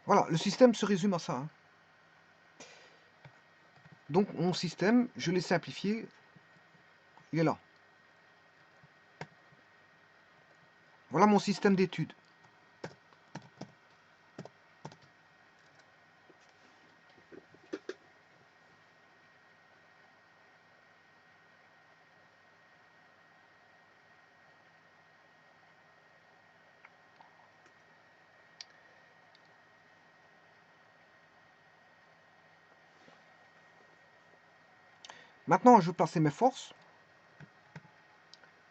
Voilà, le système se résume à ça, hein. Donc, mon système, je l'ai simplifié. Il est là. Voilà mon système d'études. Maintenant, je vais placer mes forces.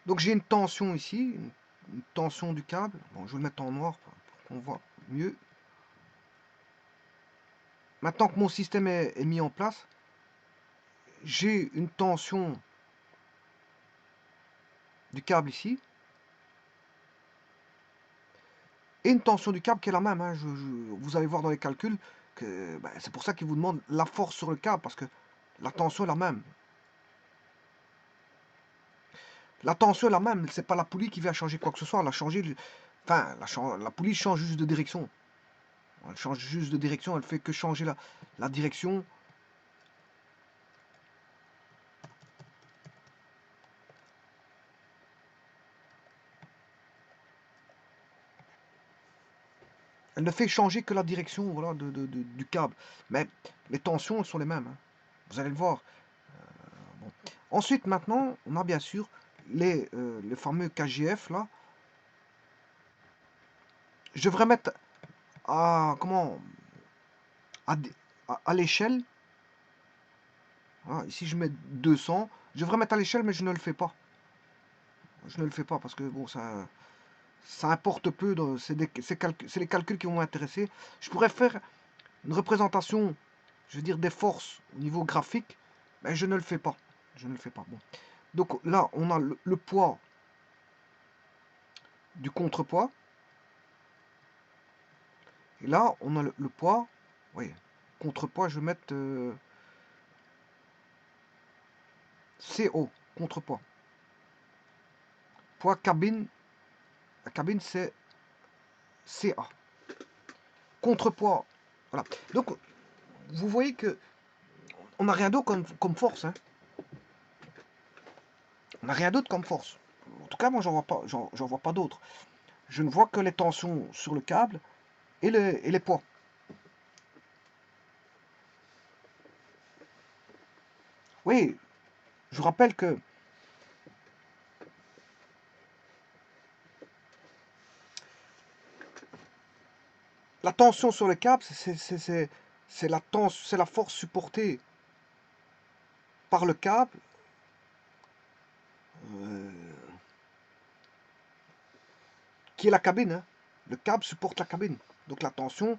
Donc, j'ai une tension ici, une tension du câble. Bon, je vais le mettre en noir pour qu'on voit mieux. Maintenant que mon système est mis en place, j'ai une tension du câble ici. Et une tension du câble qui est la même, hein. Vous allez voir dans les calculs que c'est pour ça qu'ils vous demandent la force sur le câble, parce que la tension est la même. La tension est la même, c'est pas la poulie qui vient changer quoi que ce soit, elle a changé, enfin, la poulie change juste de direction. Elle change juste de direction, elle fait que changer la direction. Elle ne fait changer que la direction, voilà, du câble. Mais les tensions, elles sont les mêmes, hein. Vous allez le voir. Bon. Ensuite, maintenant, on a bien sûr les fameux KGF, là. Je devrais mettre à, comment, à, à l'échelle. Voilà, ici, je mets 200. Je devrais mettre à l'échelle, mais je ne le fais pas. Je ne le fais pas parce que, bon, ça importe peu. C'est les calculs qui vont m'intéresser. Je pourrais faire une représentation, je veux dire, des forces au niveau graphique, mais je ne le fais pas. Je ne le fais pas. Bon. Donc là, on a le poids du contrepoids. Et là, on a le poids. Oui, contrepoids, je vais mettre CO, contrepoids. Poids cabine. La cabine, c'est CA. Contrepoids. Voilà. Donc, vous voyez que on n'a rien d'autre comme force, hein. On n'a rien d'autre comme force. En tout cas, moi, j'en vois pas d'autres. Je ne vois que les tensions sur le câble et les poids. Oui, je vous rappelle que la tension sur le câble, c'est la force supportée par le câble euh, qui est la cabine, hein. Le câble supporte la cabine. Donc la tension,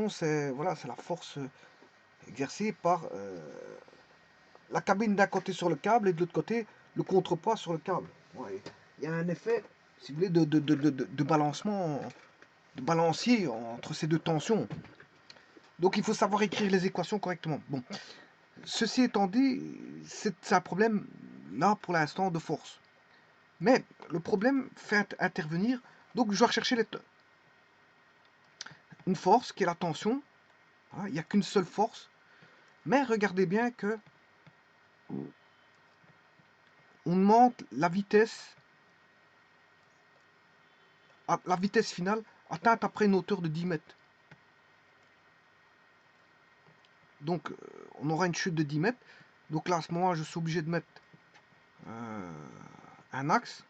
c'est voilà, c'est la force exercée par la cabine d'un côté sur le câble et de l'autre côté le contrepoids sur le câble. Ouais, il y a un effet, si vous voulez, de balancement, de balancier entre ces deux tensions. Donc il faut savoir écrire les équations correctement. Bon, ceci étant dit, c'est un problème là pour l'instant de force. Mais le problème fait intervenir, donc je dois rechercher une force qui est la tension. Hein, il n'y a qu'une seule force. Mais regardez bien que on demande la vitesse finale atteinte après une hauteur de 10 mètres. Donc on aura une chute de 10 mètres. Donc là à ce moment je suis obligé de mettre un axe.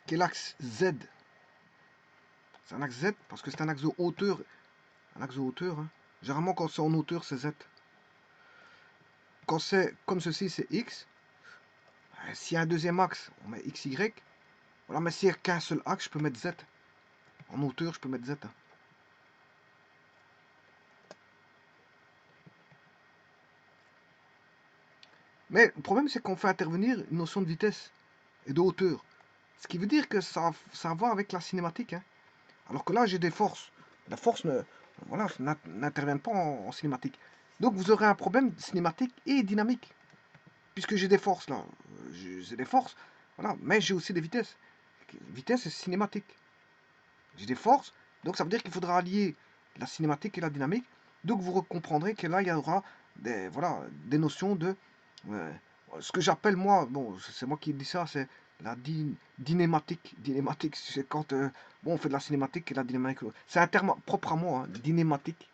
Qui est l'axe Z. C'est un axe Z parce que c'est un axe de hauteur. Un axe de hauteur. Hein. Généralement quand c'est en hauteur c'est Z. Quand c'est comme ceci c'est X. S'il y a un deuxième axe, on met XY. Voilà, mais s'il n'y a qu'un seul axe, je peux mettre Z. En hauteur, je peux mettre Z. Mais le problème, c'est qu'on fait intervenir une notion de vitesse et de hauteur. Ce qui veut dire que ça a à voir avec la cinématique. Hein. Alors que là, j'ai des forces. La force voilà, n'intervient pas en cinématique. Donc vous aurez un problème cinématique et dynamique. Puisque j'ai des forces là. J'ai des forces. Voilà. Mais j'ai aussi des vitesses. Vitesse et cinématique. J'ai des forces. Donc ça veut dire qu'il faudra allier la cinématique et la dynamique. Donc vous comprendrez que là, il y aura des, voilà, des notions de... ce que j'appelle moi, bon, c'est moi qui dis ça, c'est la dynématique. Dynématique, c'est quand bon, on fait de la cinématique et la dynamique. C'est un terme propre à moi, hein, dynématique.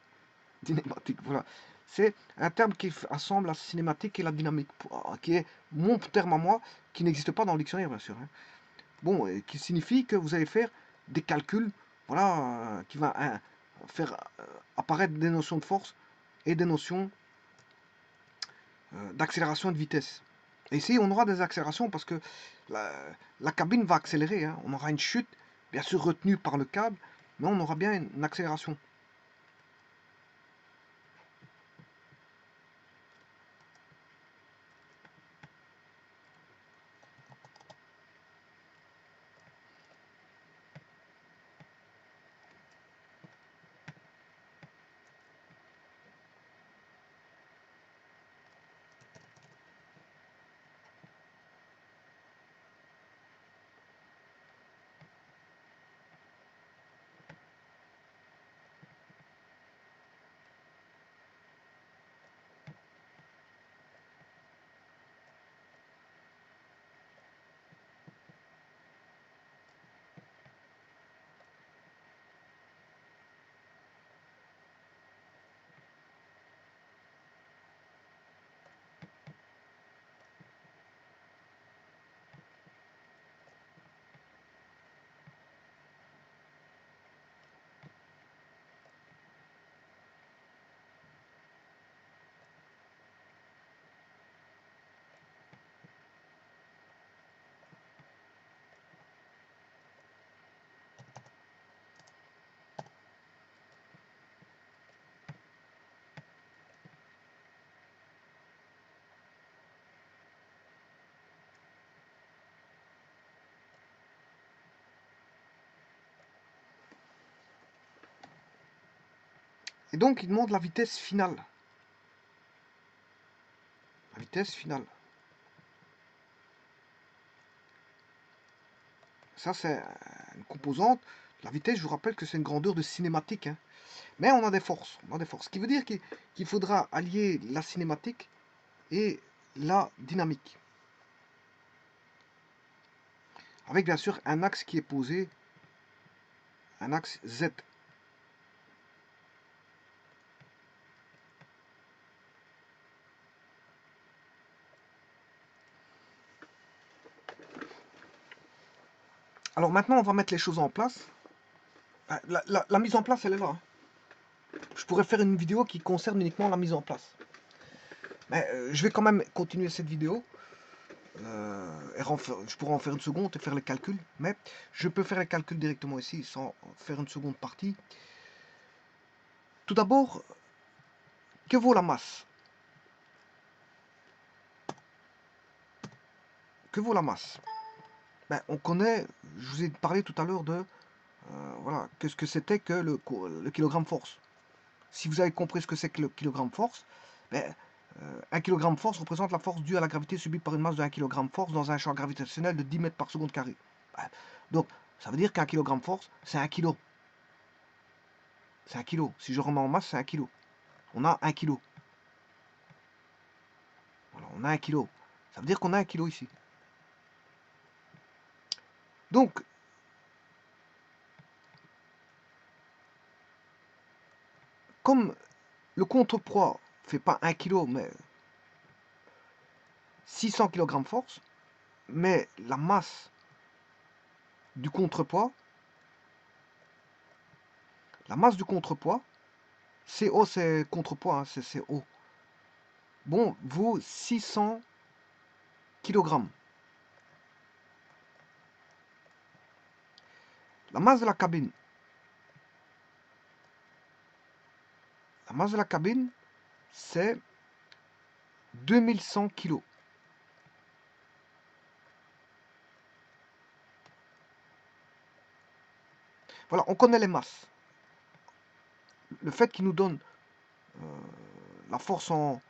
Dynématique, voilà. C'est un terme qui assemble la cinématique et la dynamique, qui est mon terme à moi, qui n'existe pas dans le dictionnaire, bien sûr. Hein. Bon, et qui signifie que vous allez faire des calculs, voilà, qui va faire apparaître des notions de force et des notions d'accélération et de vitesse. Et ici, on aura des accélérations parce que la cabine va accélérer. Hein. On aura une chute, bien sûr retenue par le câble, mais on aura bien une accélération. Et donc, il demande la vitesse finale. La vitesse finale. Ça, c'est une composante. La vitesse, je vous rappelle que c'est une grandeur de cinématique. Hein. Mais on a des forces. On a des forces. Ce qui veut dire qu'il faudra allier la cinématique et la dynamique. Avec bien sûr un axe qui est posé, un axe Z. Alors maintenant, on va mettre les choses en place. La mise en place, elle est là. Hein. Je pourrais faire une vidéo qui concerne uniquement la mise en place. Mais je vais quand même continuer cette vidéo. Je pourrais en faire une seconde et faire les calculs. Mais je peux faire les calculs directement ici sans faire une seconde partie. Tout d'abord, que vaut la masse? Que vaut la masse? Ben, on connaît, je vous ai parlé tout à l'heure de voilà, qu'est-ce que c'était que le kilogramme force. Si vous avez compris ce que c'est que le kilogramme force, ben, 1 kg force représente la force due à la gravité subie par une masse de 1 kg force dans un champ gravitationnel de 10 mètres par seconde carré. Ben, donc, ça veut dire qu'un kilogramme force, c'est 1 kg. C'est 1 kg. Si je remets en masse, c'est 1 kg. On a 1 kg. Voilà, on a 1 kg. Ça veut dire qu'on a 1 kg ici. Donc, comme le contrepoids fait pas 1 kg, mais 600 kg force, mais la masse du contrepoids, CO c'est contrepoids, hein, c'est CO, bon, vaut 600 kg. La masse de la cabine. La masse de la cabine, c'est 2100 kg. Voilà, on connaît les masses. Le fait qu'il nous donne la force en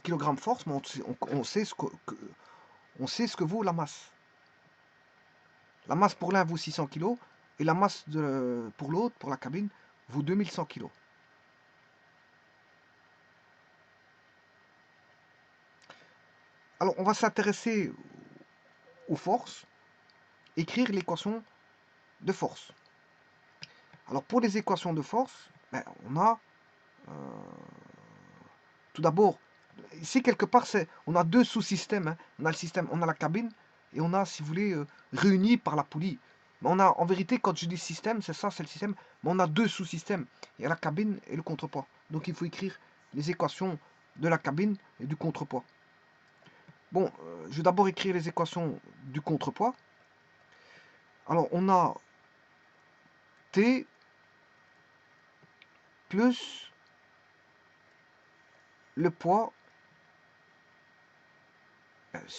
kilogrammes force, mais on sait ce que vaut la masse. La masse pour l'un vaut 600 kg et la masse pour l'autre, pour la cabine, vaut 2100 kg. Alors, on va s'intéresser aux forces, écrire l'équation de force. Alors, pour les équations de force, on a tout d'abord, ici quelque part, on a deux sous-systèmes. Hein. On a le système, on a la cabine et on a, si vous voulez, réunis par la poulie. Mais on a, en vérité, quand je dis système, c'est ça, c'est le système. Mais on a deux sous-systèmes. Il y a la cabine et le contrepoids. Donc il faut écrire les équations de la cabine et du contrepoids. Bon, je vais d'abord écrire les équations du contrepoids. Alors on a T plus le poids,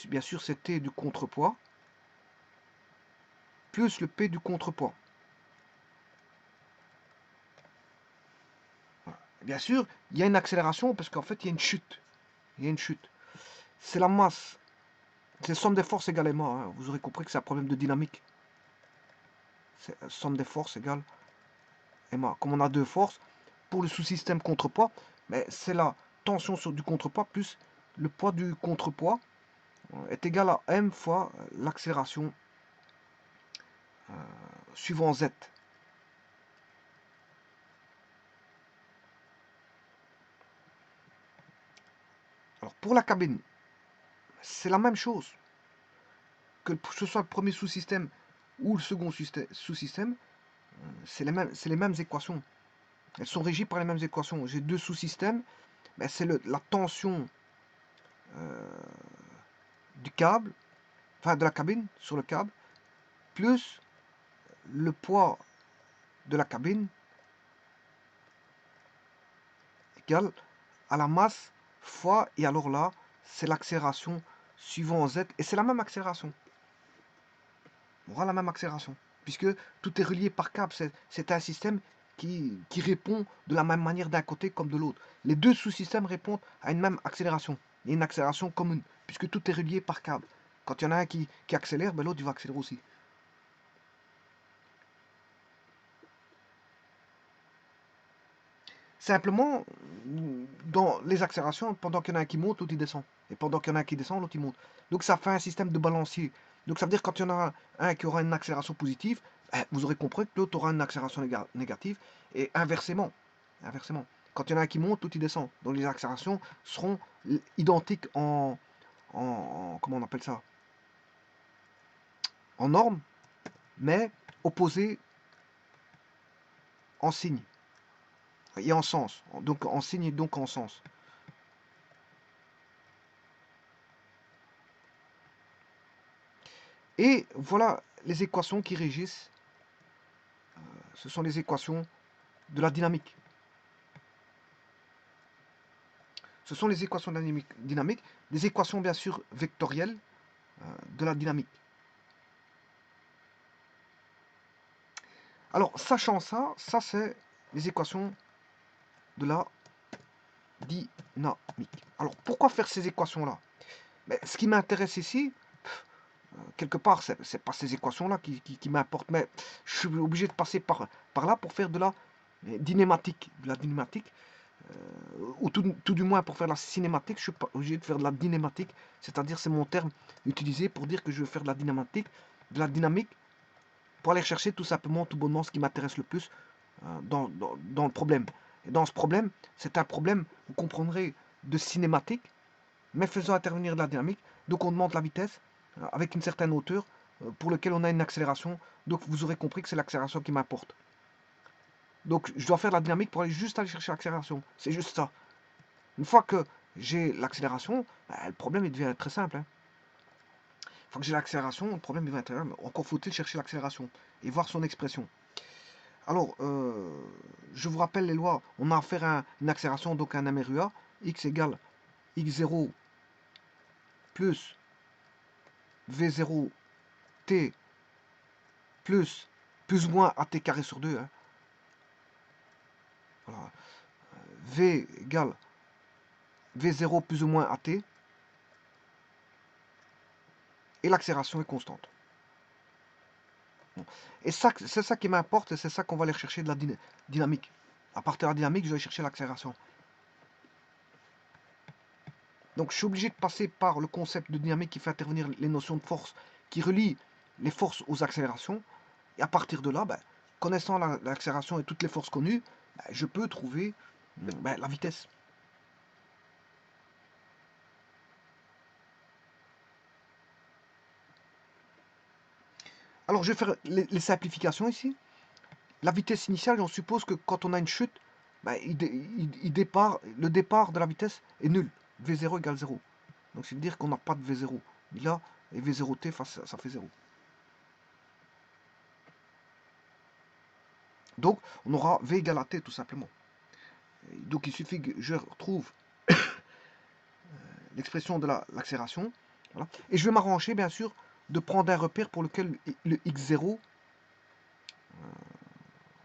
bien sûr c'est T du contrepoids, plus le P du contrepoids. Bien sûr, il y a une accélération parce qu'en fait, il y a une chute. Il y a une chute. C'est la masse. C'est somme des forces égale MA. Hein. Vous aurez compris que c'est un problème de dynamique. C'est somme des forces égale MA. Comme on a deux forces, pour le sous-système contrepoids, mais c'est la tension sur du contrepoids plus le poids du contrepoids est égal à M fois l'accélération suivant Z. Alors pour la cabine, c'est la même chose. Que ce soit le premier sous-système ou le second sous-système, c'est les mêmes équations. Elles sont régies par les mêmes équations. J'ai deux sous-systèmes. Ben c'est la tension du câble, enfin de la cabine sur le câble, plus le poids de la cabine égale à la masse fois, et alors là, c'est l'accélération suivant Z, et c'est la même accélération. On aura la même accélération, puisque tout est relié par câble. C'est un système qui répond de la même manière d'un côté comme de l'autre. Les deux sous-systèmes répondent à une même accélération, et une accélération commune, puisque tout est relié par câble. Quand il y en a un qui accélère, ben l'autre il va accélérer aussi. Simplement, dans les accélérations, pendant qu'il y en a un qui monte, l'autre il descend. Et pendant qu'il y en a un qui descend, l'autre il monte. Donc ça fait un système de balancier. Donc ça veut dire que quand il y en a un qui aura une accélération positive, vous aurez compris que l'autre aura une accélération négative. Et inversement. Inversement. Quand il y en a un qui monte, l'autre il descend. Donc les accélérations seront identiques comment on appelle ça? En norme, mais opposées en signe. Et en sens. Donc en signe et donc en sens. Et voilà les équations qui régissent. Ce sont les équations de la dynamique. Ce sont les équations de la dynamique, des équations bien sûr vectorielles de la dynamique. Alors, sachant ça, ça c'est les équations de la dynamique. Alors, pourquoi faire ces équations-là? Ce qui m'intéresse ici, quelque part, c'est pas ces équations-là qui m'importent, mais je suis obligé de passer par là pour faire de la dynamique. Ou tout du moins pour faire la cinématique, je suis pas obligé de faire de la dynamique, c'est-à-dire c'est mon terme utilisé pour dire que je veux faire de la dynamique, pour aller chercher tout simplement, tout bonnement, ce qui m'intéresse le plus dans le problème. Et dans ce problème, c'est un problème, vous comprendrez, de cinématique, mais faisant intervenir de la dynamique. Donc on demande la vitesse avec une certaine hauteur pour lequel on a une accélération. Donc vous aurez compris que c'est l'accélération qui m'importe. Donc je dois faire de la dynamique pour juste aller chercher l'accélération. C'est juste ça. Une fois que j'ai l'accélération, le problème il devient très simple. Il fois que j'ai l'accélération, le problème il va être là, mais encore faut-il chercher l'accélération et voir son expression. Alors, je vous rappelle les lois. On a affaire à une accélération, donc un MRUA. X égale x0 plus v0 t plus ou moins at carré sur 2. Hein. Voilà. V égale v0 plus ou moins at. Et l'accélération est constante. Bon. Et c'est ça qui m'importe, et c'est ça qu'on va aller chercher de la dynamique. À partir de la dynamique, je vais chercher l'accélération. Donc je suis obligé de passer par le concept de dynamique qui fait intervenir les notions de force, qui relie les forces aux accélérations. Et à partir de là, connaissant l'accélération et toutes les forces connues, je peux trouver la vitesse. Alors je vais faire les simplifications ici. La vitesse initiale, on suppose que quand on a une chute, le départ de la vitesse est nul. V0 égale 0. Donc ça veut dire qu'on n'a pas de V0. Là, et V0t, ça fait 0. Donc, on aura V égale à T tout simplement. Donc, il suffit que je retrouve l'expression de l'accélération. Voilà. Et je vais m'arranger, bien sûr, de prendre un repère pour lequel le x0.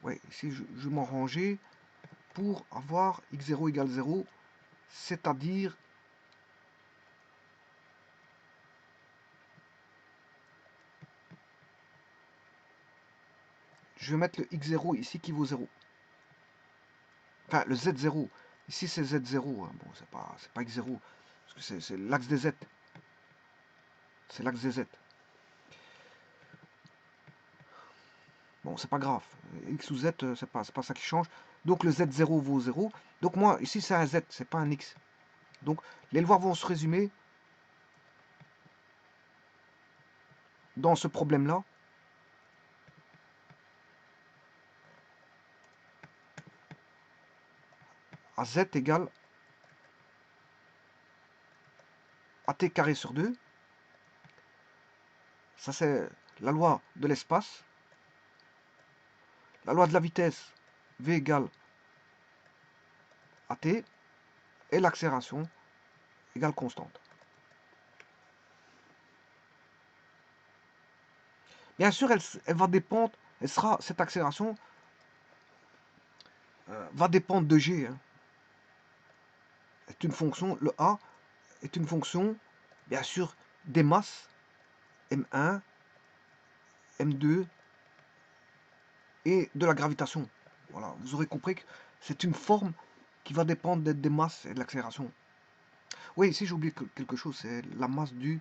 Ouais, ici, je vais m'arranger pour avoir x0 égale 0, c'est-à-dire je vais mettre le x0 ici qui vaut 0. Enfin, le z0. Ici, c'est z0. Hein. Bon, c'est pas x0. Parce que c'est l'axe des z. C'est l'axe des z. Bon, c'est pas grave. X ou z, c'est pas ça qui change. Donc, le z0 vaut 0. Donc, moi, ici, c'est un z. C'est pas un x. Donc, les lois vont se résumer dans ce problème-là. À z égale at carré sur 2. Ça, c'est la loi de l'espace. La loi de la vitesse, v égale at, et l'accélération égale constante. Bien sûr, elle va dépendre, cette accélération va dépendre de g. Hein. C'est une fonction, le a est une fonction, bien sûr, des masses, M1, M2, et de la gravitation. Voilà, vous aurez compris que c'est une forme qui va dépendre des masses et de l'accélération. Oui, ici j'ai oublié quelque chose, c'est la masse du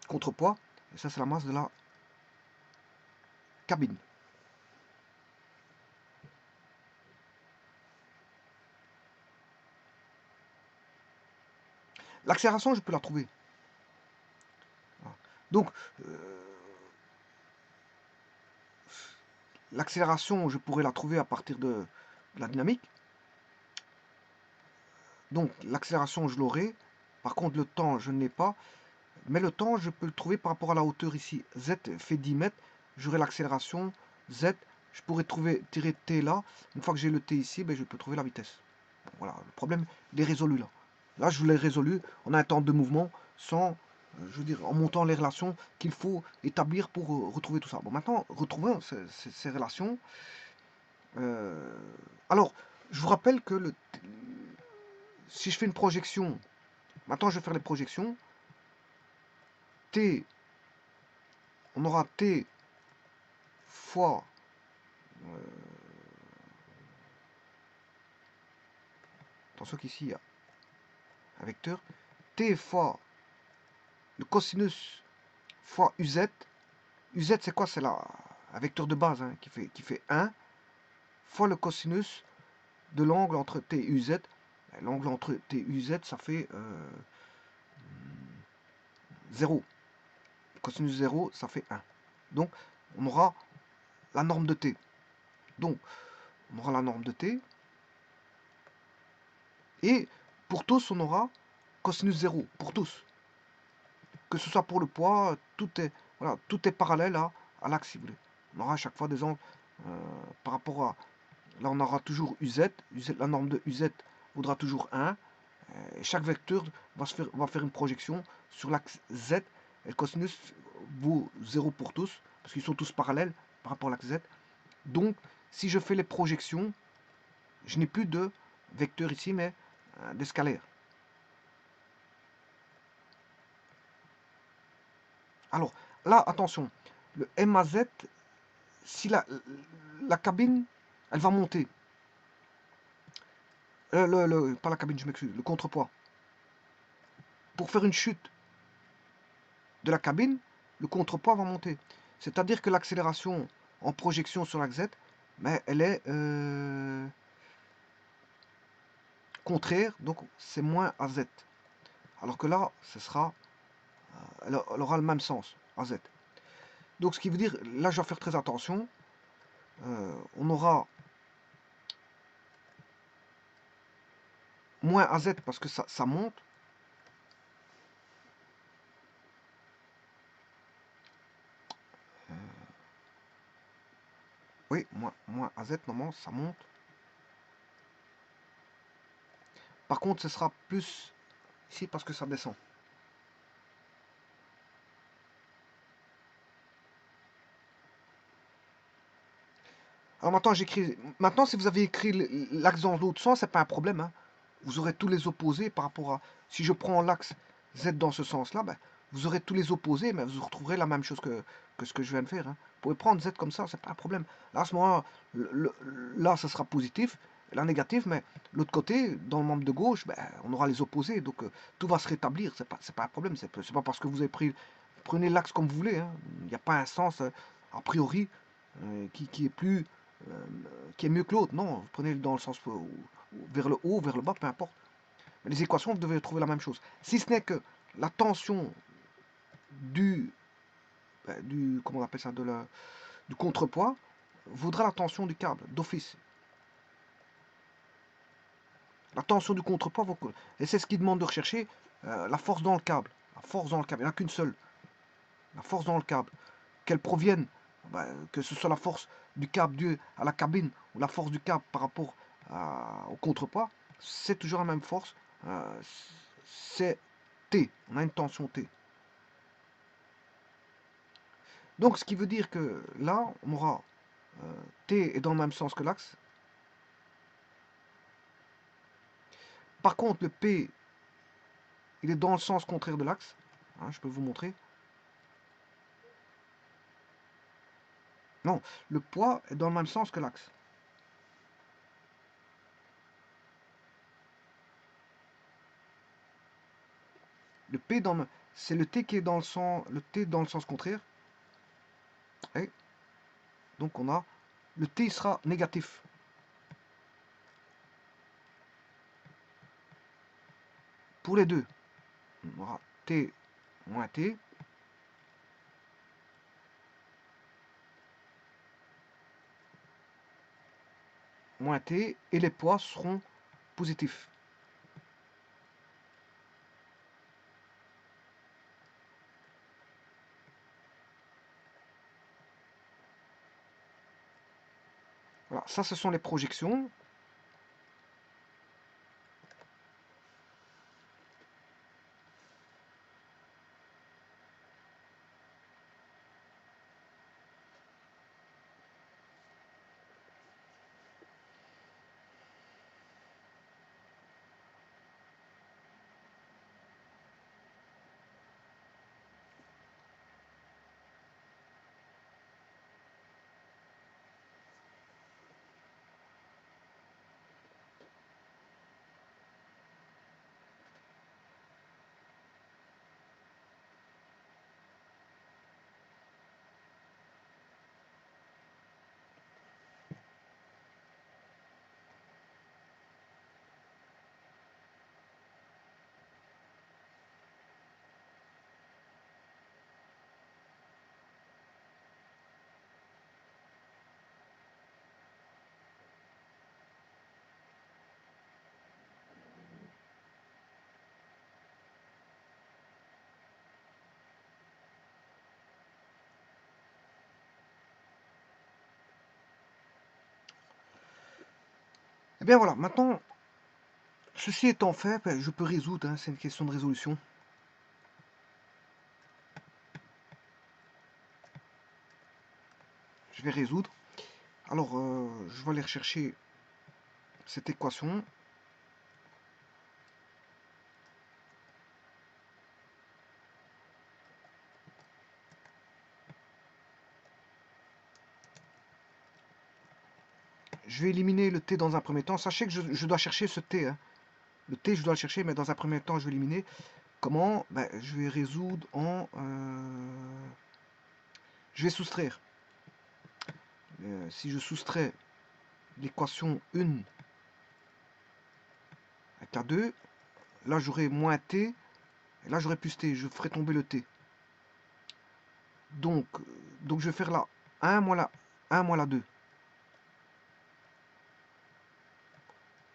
contrepoids, et ça c'est la masse de la cabine. L'accélération, je peux la trouver. Voilà. Donc, l'accélération, je pourrais la trouver à partir de la dynamique. Donc, l'accélération, je l'aurai. Par contre, le temps, je ne l'ai pas. Mais le temps, je peux le trouver par rapport à la hauteur ici. Z fait 10 mètres. J'aurai l'accélération Z. Je pourrais tirer T là. Une fois que j'ai le T ici, je peux trouver la vitesse. Bon, voilà, le problème, il est résolu là. Là, je l'ai résolu. On a un temps de mouvement sans, je veux dire, en montant les relations qu'il faut établir pour retrouver tout ça. Bon, maintenant, retrouvons ces relations. Alors, je vous rappelle que si je fais une projection, maintenant je vais faire les projections. T, on aura T fois attention qu'ici il y a un vecteur, T fois le cosinus fois UZ. UZ c'est quoi? C'est un vecteur de base hein, qui fait 1 fois le cosinus de l'angle entre T et UZ. L'angle entre T et UZ ça fait 0. Cosinus 0 ça fait 1. Donc on aura la norme de T. Donc on aura la norme de T. Et pour tous on aura cosinus 0. Pour tous. que ce soit pour le poids, voilà, tout est parallèle à l'axe, si vous voulez. On aura à chaque fois des angles par rapport à... Là, on aura toujours UZ, la norme de UZ vaudra toujours 1. Et chaque vecteur va faire une projection sur l'axe Z. Et le cosinus vaut 0 pour tous, parce qu'ils sont tous parallèles par rapport à l'axe Z. Donc, si je fais les projections, je n'ai plus de vecteur ici, mais des scalaires. Alors, là, attention, le MAZ, si la cabine, elle va monter. Pas la cabine, je m'excuse, le contrepoids. Pour faire une chute de la cabine, le contrepoids va monter. C'est-à-dire que l'accélération en projection sur l'axe Z, mais elle est contraire, donc c'est moins AZ. Alors que là, ce sera, elle aura le même sens, AZ. Donc ce qui veut dire, là je dois faire très attention, on aura moins AZ parce que ça monte. Oui, moins AZ, normalement, ça monte. Par contre, ce sera plus ici parce que ça descend. Alors maintenant, j'écris. Maintenant, si vous avez écrit l'axe dans l'autre sens, c'est pas un problème. Hein. Vous aurez tous les opposés par rapport à. Si je prends l'axe Z dans ce sens-là, ben, vous aurez tous les opposés, mais vous retrouverez la même chose que ce que je viens de faire. Hein. Vous pouvez prendre Z comme ça, c'est pas un problème. Là, à ce moment-là, là, ça sera positif, là négatif, mais l'autre côté, dans le membre de gauche, ben, on aura les opposés, donc tout va se rétablir. C'est pas un problème. C'est pas parce que vous avez pris. Prenez l'axe comme vous voulez. Hein. Il n'y a pas un sens a priori qui est plus qui est mieux que l'autre. Non, vous prenez dans le sens vers le haut, vers le bas, peu importe. Mais les équations, vous devez trouver la même chose. Si ce n'est que la tension comment on appelle ça, du contrepoids, vaudra la tension du câble, d'office. La tension du contrepoids, et c'est ce qui demande de rechercher la force dans le câble. La force dans le câble, il n'y en a qu'une seule. La force dans le câble. Qu'elle provienne, que ce soit la force du câble due à la cabine ou la force du câble par rapport au contrepoids, c'est toujours la même force. C'est T. On a une tension T. Donc, ce qui veut dire que là, on aura T est dans le même sens que l'axe. Par contre, le P, il est dans le sens contraire de l'axe. Hein, je peux vous montrer. Non, le poids est dans le même sens que l'axe. Le P c'est le T qui est dans le T dans le sens contraire. Et donc on a le T sera négatif. Pour les deux, on aura T moins T. Moins T et les poids seront positifs. Voilà, ça ce sont les projections. Eh bien voilà, maintenant, ceci étant fait, ben, je peux résoudre, hein, c'est une question de résolution. Je vais résoudre. Alors, je vais aller rechercher cette équation. Je vais éliminer le t dans un premier temps. Sachez que je dois chercher ce t, hein. Le t, je dois le chercher, mais dans un premier temps, je vais éliminer. Comment? Ben, je vais résoudre en... je vais soustraire. Si je soustrais l'équation 1 avec la 2, là j'aurai moins t, et là j'aurai plus t. Je ferai tomber le t. Donc, je vais faire là 1 moins la 2.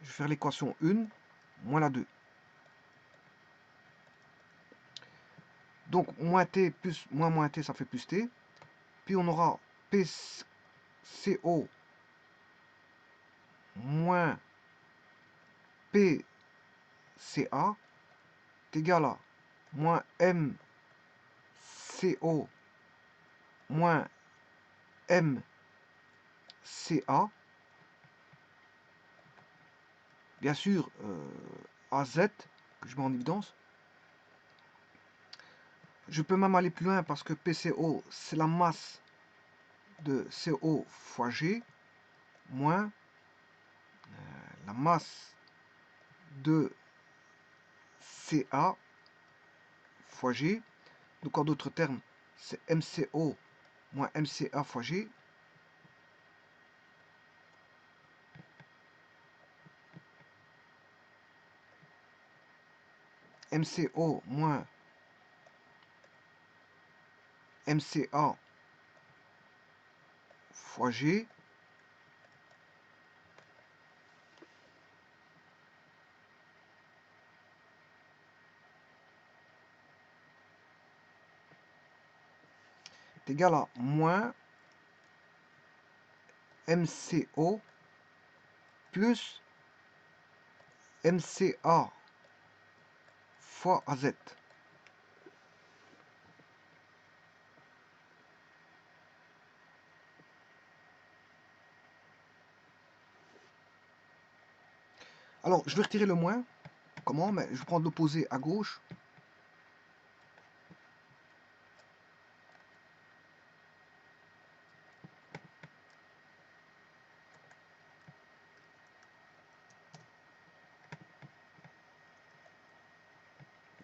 Je vais faire l'équation 1 moins la 2. Donc, moins t plus moins t, ça fait plus t. Puis on aura PCO moins PCA est égal à moins MCO moins MCA. Bien sûr, AZ, que je mets en évidence. Je peux même aller plus loin parce que PCO, c'est la masse de CO fois G, moins la masse de CA fois G. Donc en d'autres termes, c'est MCO moins MCA fois G. MCO moins MCA fois G est égal à moins MCO plus MCA fois AZ. Alors, je vais retirer le moins. Comment? Mais je prends l'opposé à gauche.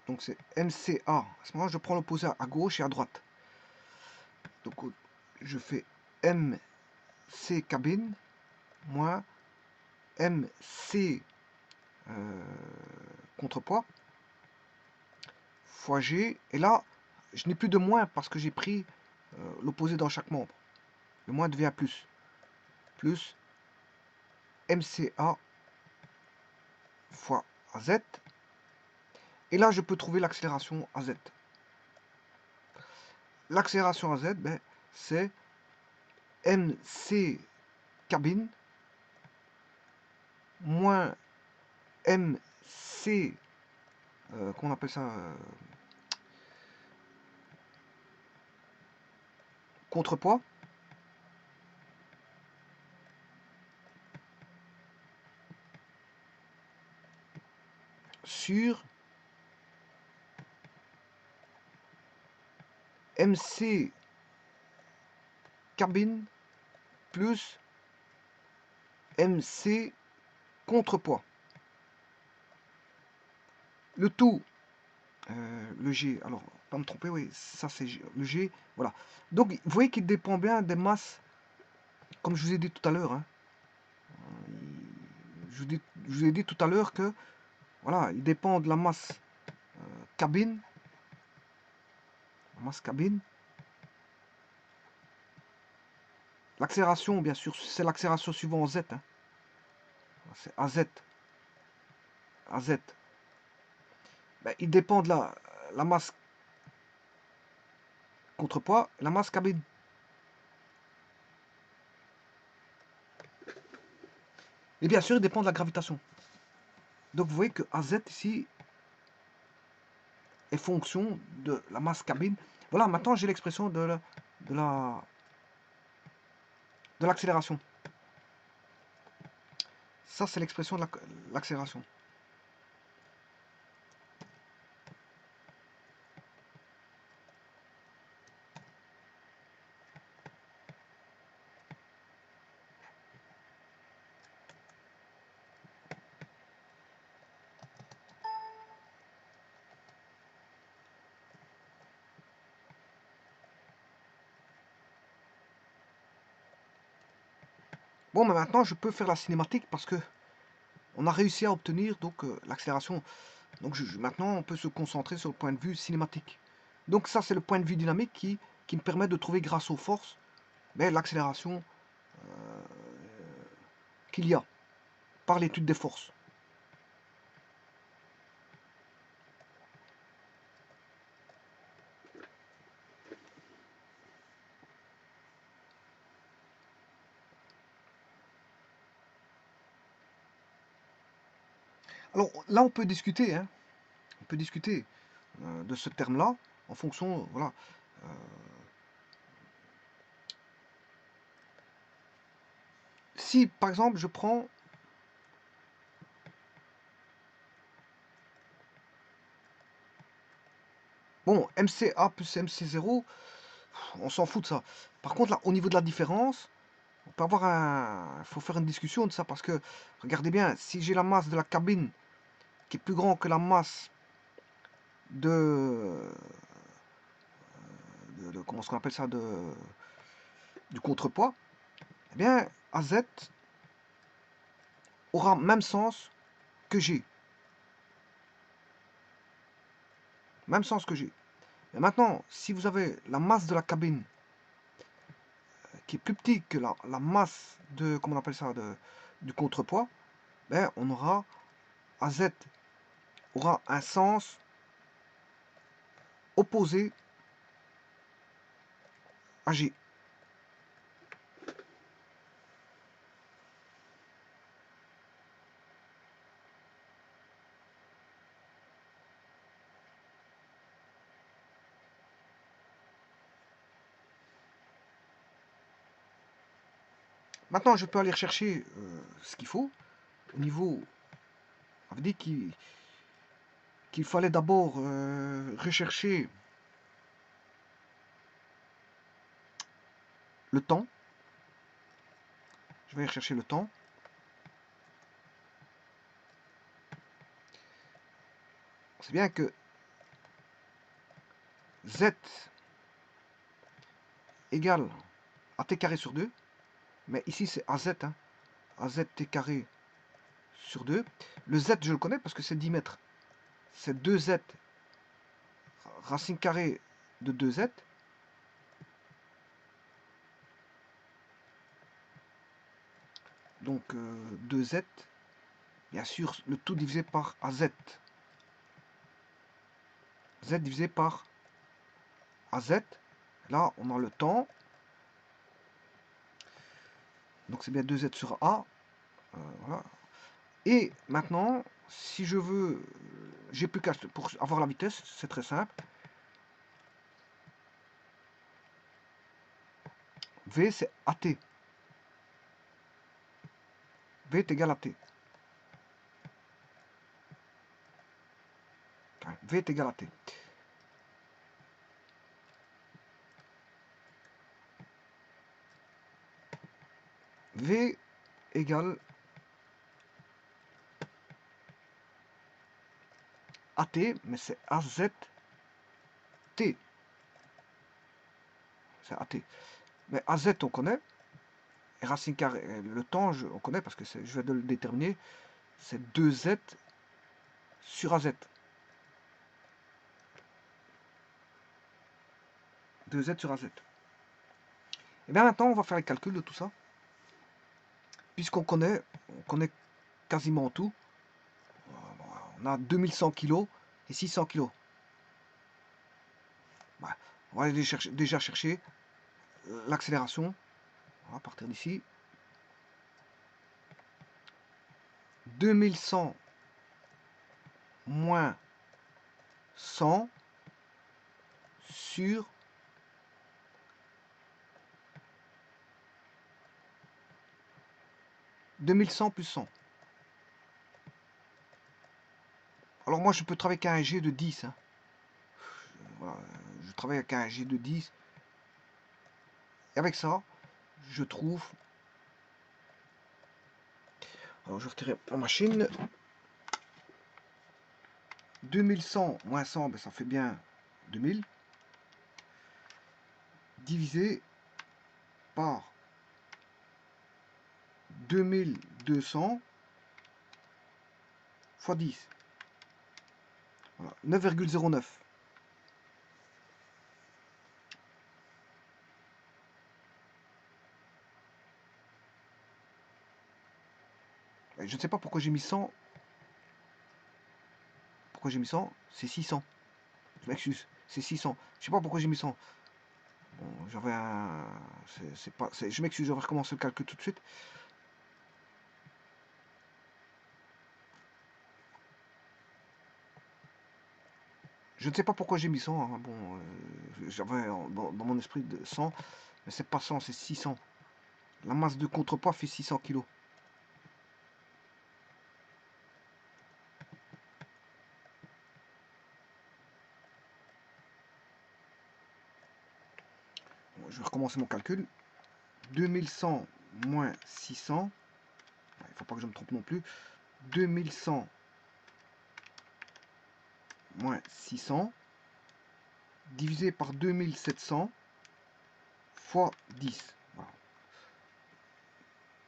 Donc c'est MCA. À ce moment-là, je prends l'opposé à gauche et à droite. Donc je fais MC cabine moins MC contrepoids fois G. Et là, je n'ai plus de moins parce que j'ai pris l'opposé dans chaque membre. Le moins devient plus. Plus MCA fois AZ. Et là, je peux trouver l'accélération AZ. L'accélération AZ, ben, c'est MC cabine moins MC, qu'on appelle ça, contrepoids, sur MC cabine plus MC contrepoids. Le tout, le G, alors, pas me tromper, oui, ça c'est le G, voilà. Donc, vous voyez qu'il dépend bien des masses, comme je vous ai dit tout à l'heure. Hein. Je vous ai dit tout à l'heure que, voilà, il dépend de la masse cabine, L'accélération, bien sûr, c'est l'accélération suivant Z. Hein. C'est AZ. AZ. Ben, il dépend de la masse contrepoids et la masse cabine. Et bien sûr, il dépend de la gravitation. Donc vous voyez que AZ ici est fonction de la masse cabine. Voilà, maintenant j'ai l'expression de l'accélération. Ça, c'est l'expression de l'accélération. Bon, mais maintenant, je peux faire la cinématique parce que on a réussi à obtenir donc l'accélération. Donc maintenant, on peut se concentrer sur le point de vue cinématique. Donc ça, c'est le point de vue dynamique qui me permet de trouver, grâce aux forces, l'accélération qu'il y a par l'étude des forces. Alors là, on peut discuter, hein, on peut discuter de ce terme-là en fonction, voilà. Si, par exemple, je prends bon, MCA plus MC0, on s'en fout de ça. Par contre, là, au niveau de la différence, on peut avoir il faut faire une discussion de ça parce que, regardez bien, si j'ai la masse de la cabine qui est plus grande que la masse de, comment est-ce qu'on appelle ça, du contrepoids, eh bien, AZ aura même sens que G. Même sens que G. Et maintenant, si vous avez la masse de la cabine qui est plus petite que la masse de, comment on appelle ça, du contrepoids, ben, on aura AZ aura un sens opposé à G. Maintenant, je peux aller rechercher ce qu'il faut au niveau. On veut dire qu'il fallait d'abord rechercher le temps. Je vais rechercher le temps. C'est bien que Z égale à t carré sur 2. Mais ici, c'est AZ. Hein. AZ t carré sur 2. Le Z, je le connais parce que c'est 10 mètres. C'est 2Z racine carrée de 2Z. Donc 2Z, bien sûr, le tout divisé par AZ. Z divisé par AZ. Là, on a le temps. Donc c'est bien 2Z sur A. Voilà. Et maintenant, si je veux, j'ai plus qu'à, pour avoir la vitesse, c'est très simple. V, c'est AT. V est égal à T. V est égal à T. V égale AT, mais c'est AZT. C'est AT. Mais AZ, on connaît. Et racine carrée, le temps, on connaît parce que je vais de le déterminer. C'est 2Z sur AZ. 2Z sur AZ. Et bien maintenant, on va faire les calculs de tout ça. Puisqu'on connaît, quasiment tout. On a 2100 kg et 600 kg. On va aller déjà chercher l'accélération. À partir d'ici. 2100 moins 100 sur 2100 plus 100. Alors moi je peux travailler avec un G de 10. Hein. Voilà, je travaille avec un G de 10. Et avec ça, je trouve... Alors je vais retirer ma machine. 2100 moins 100, ben, ça fait bien 2000. Divisé par 2200 fois 10. Voilà, 9,09. Je ne sais pas pourquoi j'ai mis 100. Pourquoi j'ai mis 100? C'est 600. Je m'excuse, c'est 600. Je sais pas pourquoi j'ai mis 100. Bon, j'avais un... C'est pas... Je m'excuse, je vais recommencer le calcul tout de suite. Je ne sais pas pourquoi j'ai mis 100. Hein. Bon, j'avais dans mon esprit de 100. Mais c'est pas 100, c'est 600. La masse de contrepoids fait 600 kg. Bon, je vais recommencer mon calcul. 2100 moins 600. Il ne faut pas que je me trompe non plus. 2100 moins 600 divisé par 2700 fois 10. Voilà.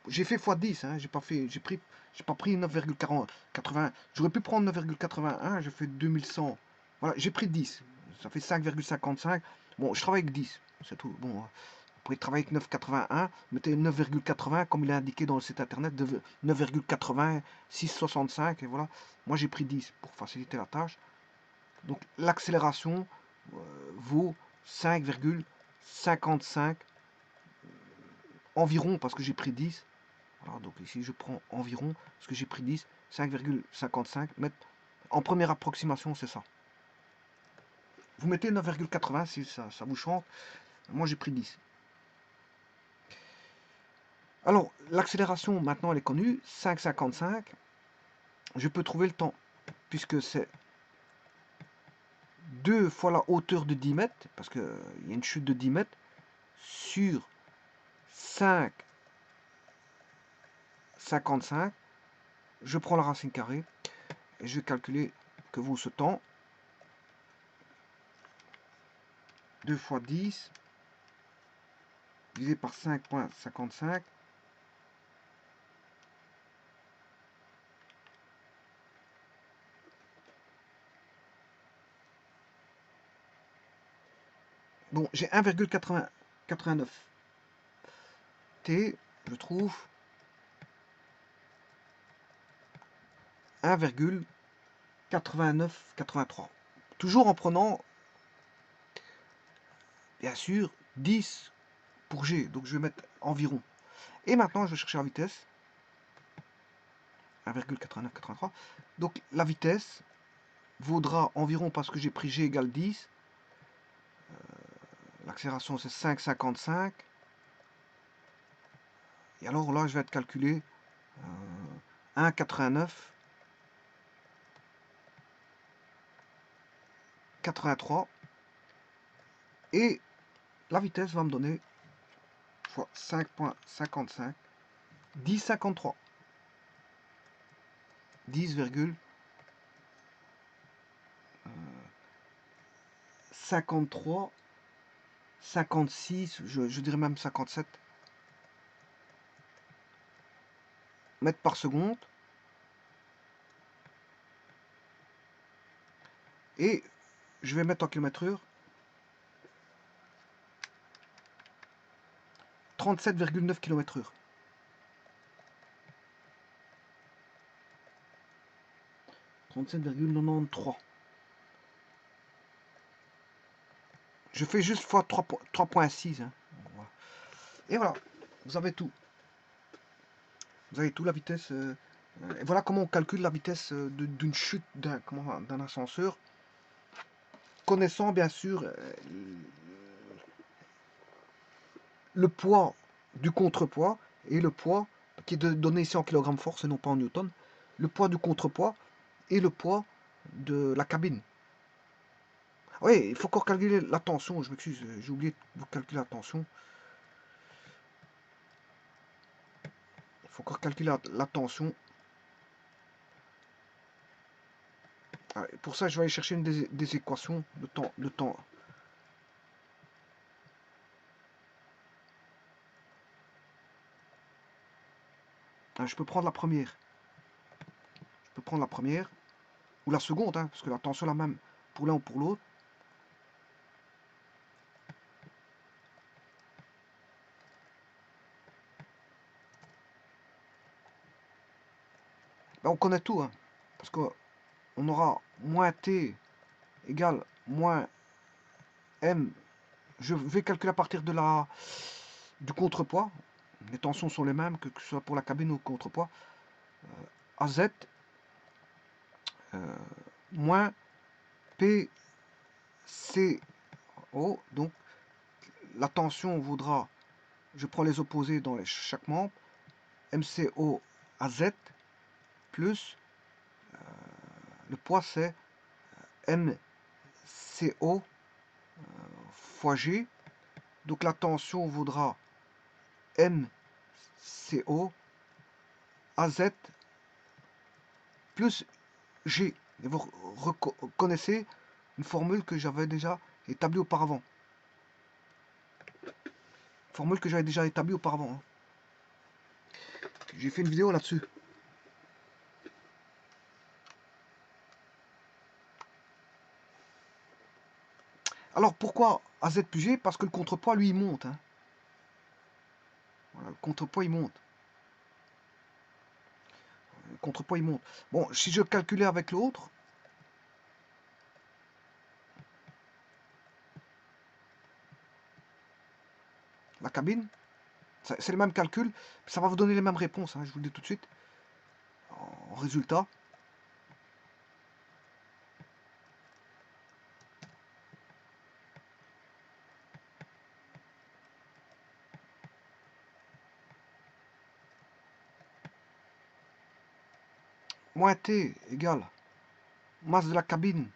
J'ai fait fois 10, hein, j'ai pas pris 9,80. J'aurais pu prendre 9,81, j'ai fait 2100. Voilà, j'ai pris 10. Ça fait 5,55. Bon, je travaille avec 10, c'est tout. Bon, vous pouvez travailler avec 9,81, mettez 9,80 comme il est indiqué dans le site internet de 9,80, 6,65 et voilà. Moi j'ai pris 10 pour faciliter la tâche. Donc l'accélération vaut 5,55 environ parce que j'ai pris 10. Alors, donc ici je prends environ parce que j'ai pris 10, 5,55 mètres. En première approximation, c'est ça. Vous mettez 9,80 si ça vous chante. Moi j'ai pris 10. Alors l'accélération maintenant elle est connue, 5,55. Je peux trouver le temps puisque c'est 2 fois la hauteur de 10 mètres, parce qu'il y a une chute de 10 mètres, sur 5,55. Je prends la racine carrée et je vais calculer que vaut ce temps. 2 fois 10 divisé par 5,55. Bon, j'ai 1,89 T, je trouve 1,8983. Toujours en prenant, bien sûr, 10 pour G. Donc je vais mettre environ. Et maintenant, je vais chercher la vitesse. 1,8983. Donc la vitesse vaudra environ, parce que j'ai pris G égale 10. L'accélération, c'est 5,55. Et alors là, je vais être calculé 1,89. 83. Et la vitesse va me donner fois 5,55. 10,53. 10,53. 56, je dirais même 57 mètres par seconde. Et je vais mettre en km/h 37,9 km/h. 37,93. Je fais juste fois 3,6. Hein. Et voilà, vous avez tout. Vous avez tout, la vitesse Et voilà comment on calcule la vitesse d'une chute d'un ascenseur, connaissant bien sûr le poids du contrepoids et le poids qui est donné ici en kilogrammes force et non pas en newton, le poids du contrepoids et le poids de la cabine. Oui, il faut encore calculer la tension, je m'excuse, j'ai oublié de vous calculer la tension. Il faut encore calculer la tension. Pour ça, je vais aller chercher une des équations de temps. Je peux prendre la première. Je peux prendre la première. Ou la seconde, hein, parce que la tension est la même pour l'un ou pour l'autre. Ben, on connaît tout, hein, parce qu'on aura moins T égale moins M. Je vais calculer à partir de du contrepoids. Les tensions sont les mêmes, que ce soit pour la cabine ou le contrepoids. AZ moins PCO. Donc la tension vaudra, je prends les opposés dans chaque membre, MCO AZ plus le poids c'est MCO fois G. Donc la tension vaudra MCO AZ plus G. Et vous reconnaissez une formule que j'avais déjà établie auparavant. Formule que j'avais déjà établie auparavant. Hein. J'ai fait une vidéo là-dessus. Alors pourquoi AZ plus G? Parce que le contrepoids, lui, il monte. Hein. Voilà, le contrepoids, il monte. Le contrepoids, il monte. Bon, si je calculais avec l'autre, la cabine, c'est le même calcul, ça va vous donner les mêmes réponses, hein, je vous le dis tout de suite. En résultat, moins T égale masse de la cabine.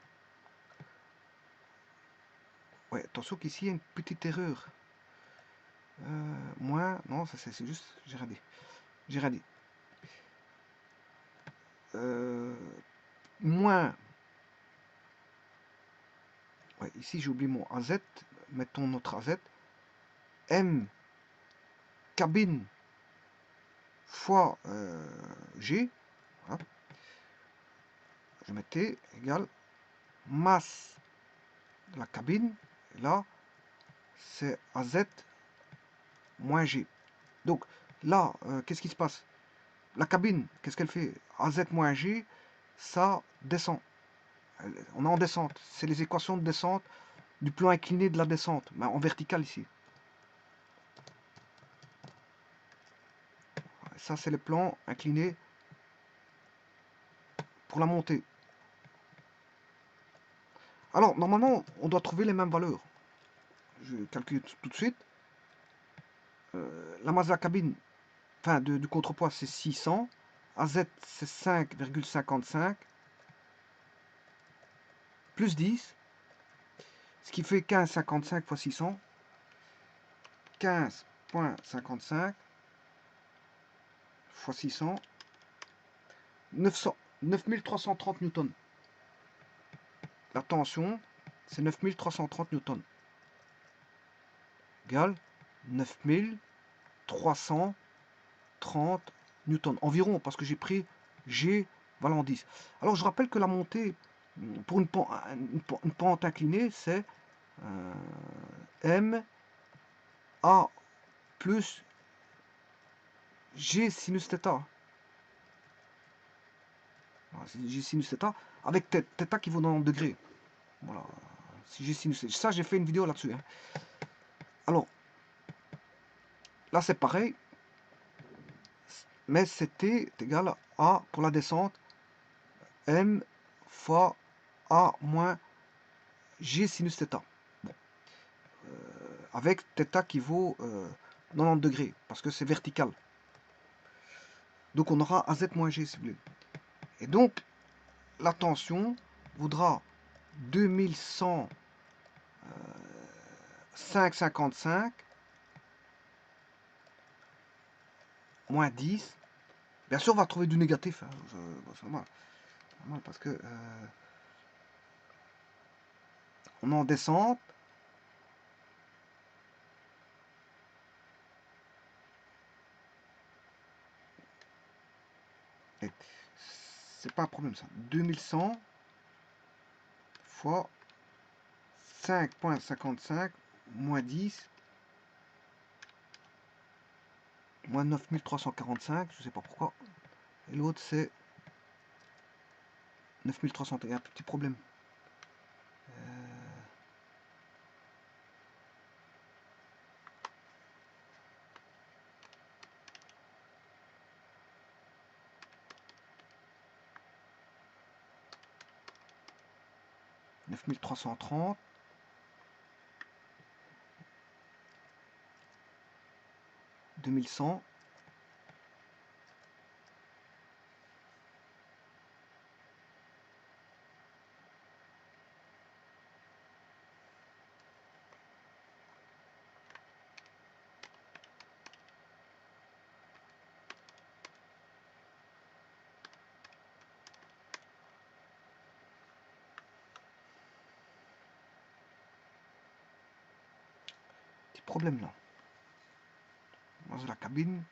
Ouais, attention qu'ici, il y a une petite erreur. Moins, non, ça c'est juste, j'ai rien dit. J'ai rien dit. Moins, ouais, ici j'ai oublié mon AZ, mettons notre AZ, M cabine fois G, voilà. Je mets T égale masse de la cabine, et là c'est AZ moins G. Donc là, qu'est-ce qui se passe? La cabine, qu'est-ce qu'elle fait? AZ moins G, ça descend. On est en descente. C'est les équations de descente du plan incliné de la descente, mais en vertical ici. Ça, c'est le plan incliné pour la montée. Alors, normalement, on doit trouver les mêmes valeurs. Je calcule tout de suite. La masse de la cabine, enfin du contrepoids, c'est 600. AZ, c'est 5,55 plus 10, ce qui fait 15,55 fois 600. 15,55 fois 600. 9330 newtons. La tension, c'est 9330 newtons. Égale 9330 newtons. Environ, parce que j'ai pris G valant 10. Alors, je rappelle que la montée, pour une pente inclinée, c'est M A plus G sinus θ. G sinus θ avec θ qui vaut 90 degrés. Voilà. Si G sinus θ. Ça, j'ai fait une vidéo là-dessus. Hein. Alors, là, c'est pareil. Mais c'était égal A pour la descente, M fois A moins G sinus θ. Bon. Avec θ qui vaut 90 degrés, parce que c'est vertical. Donc on aura AZ moins G, si vous voulez. Et donc, la tension vaudra 2105,55 moins 10. Bien sûr, on va trouver du négatif. Hein. C'est normal. Parce que on est en descente. C'est pas un problème ça. 2100 fois 5,55 moins 10 moins 9345, je sais pas pourquoi. Et l'autre c'est 9300. Il y a un petit problème. 9330. 2100. Petit problème là. Dans la cabine.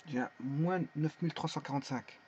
J'ai un moins 9345.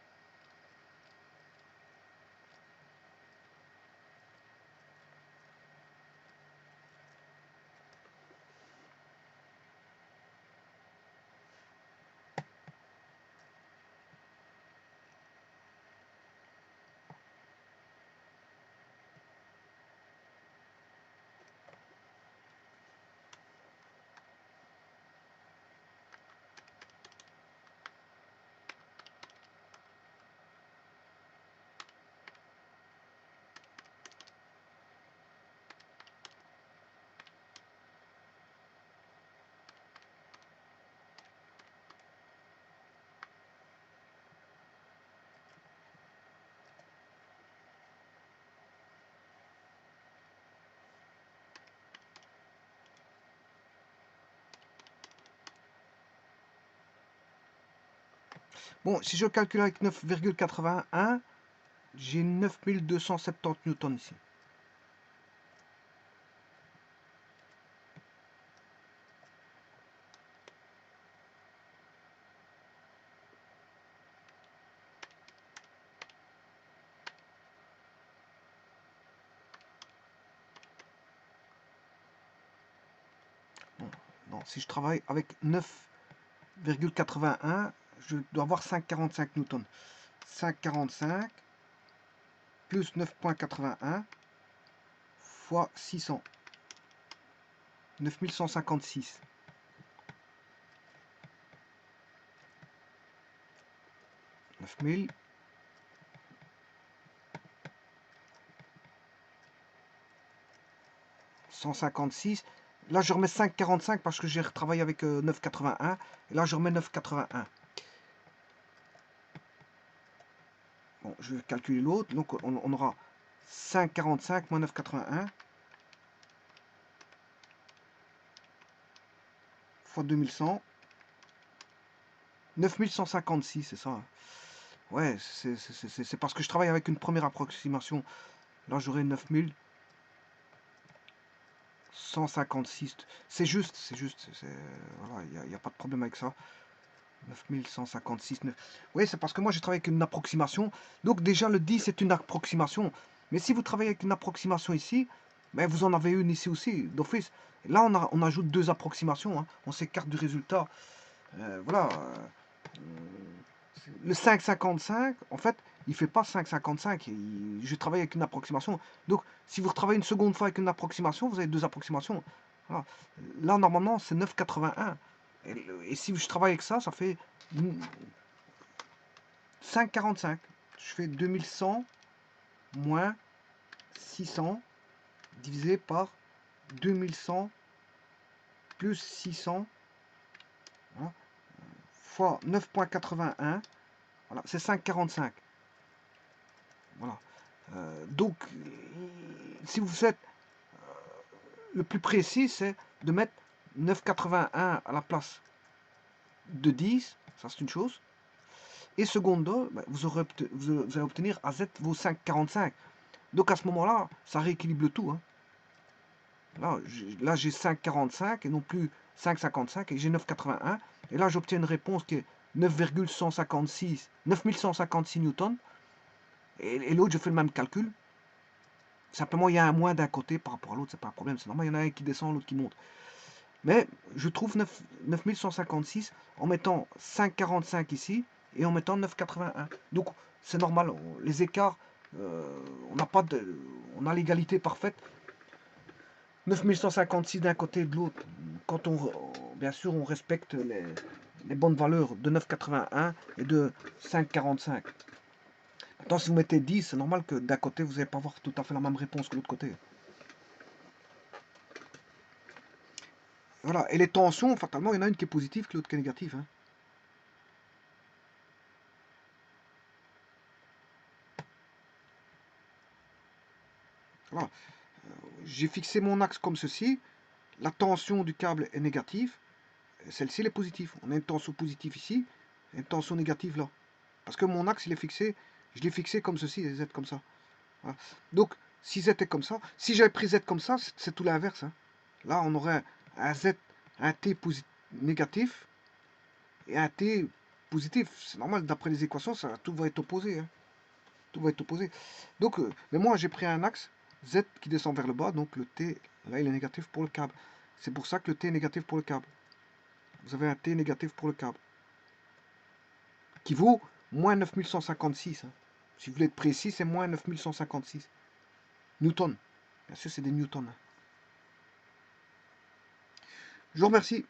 Bon, si je calcule avec 9,81, j'ai 9270 newtons ici. Bon, si je travaille avec 9,81, je dois avoir 5,45 newtons. 5,45 plus 9,81 fois 600. 9156. 9000. Là, je remets 5,45 parce que j'ai retravaillé avec 9,81. Et là, je remets 9,81. Bon, je vais calculer l'autre. Donc, on aura 5,45 moins 9,81 fois 2100. 9156, c'est ça. Hein. Ouais, c'est parce que je travaille avec une première approximation. Là, j'aurai 9156. C'est juste. Voilà, il n'y a pas de problème avec ça. 9156, 9. Oui, c'est parce que moi, j'ai travaillé avec une approximation. Donc, déjà, le 10, c'est une approximation. Mais si vous travaillez avec une approximation ici, ben, vous en avez une ici aussi, d'office. Là, on ajoute deux approximations. Hein. On s'écarte du résultat. Voilà. Le 5,55, en fait, il ne fait pas 5,55. Je travaille avec une approximation. Donc, si vous retravaillez une seconde fois avec une approximation, vous avez deux approximations. Voilà. Là, normalement, c'est 9,81. Et si je travaille avec ça, ça fait 5,45. Je fais 2100 moins 600 divisé par 2100 plus 600, voilà, fois 9,81. Voilà, c'est 5,45. Voilà. Donc, si vous faites le plus précis, c'est de mettre 9,81 à la place de 10. Ça, c'est une chose. Et secondo, vous allez obtenir à Z vos 5,45. Donc à ce moment-là, ça rééquilibre le tout. Hein. Là j'ai 5,45 et non plus 5,55 et j'ai 9,81. Et là, j'obtiens une réponse qui est 9156 newtons. Et l'autre, je fais le même calcul. Simplement, il y a un moins d'un côté par rapport à l'autre, c'est pas un problème. C'est normal, il y en a un qui descend, l'autre qui monte. Mais je trouve 9156 en mettant 5,45 ici et en mettant 9,81. Donc, c'est normal. Les écarts, on a l'égalité parfaite. 9156 d'un côté et de l'autre. Quand bien sûr, on respecte les bonnes valeurs de 9,81 et de 5,45. Maintenant, si vous mettez 10, c'est normal que d'un côté, vous n'allez pas avoir tout à fait la même réponse que l'autre côté. Voilà. Et les tensions, fatalement, il y en a une qui est positive que l'autre qui est négative. Hein. Voilà. J'ai fixé mon axe comme ceci. La tension du câble est négative. Celle-ci, elle est positive. On a une tension positive ici et une tension négative là. Parce que mon axe, il est fixé. Je l'ai fixé comme ceci et Z comme ça. Voilà. Donc, si Z est comme ça, si j'avais pris Z comme ça, c'est tout l'inverse. Hein. Là, on aurait un Z, un T négatif et un T positif. C'est normal, d'après les équations, tout va être opposé. Hein. Tout va être opposé. Donc, mais moi, j'ai pris un axe Z qui descend vers le bas, donc le T, là, il est négatif pour le câble. C'est pour ça que le T est négatif pour le câble. Vous avez un T négatif pour le câble. Qui vaut moins 9156. Hein. Si vous voulez être précis, c'est moins 9156. Newton. Bien sûr, c'est des newtons. Je vous remercie.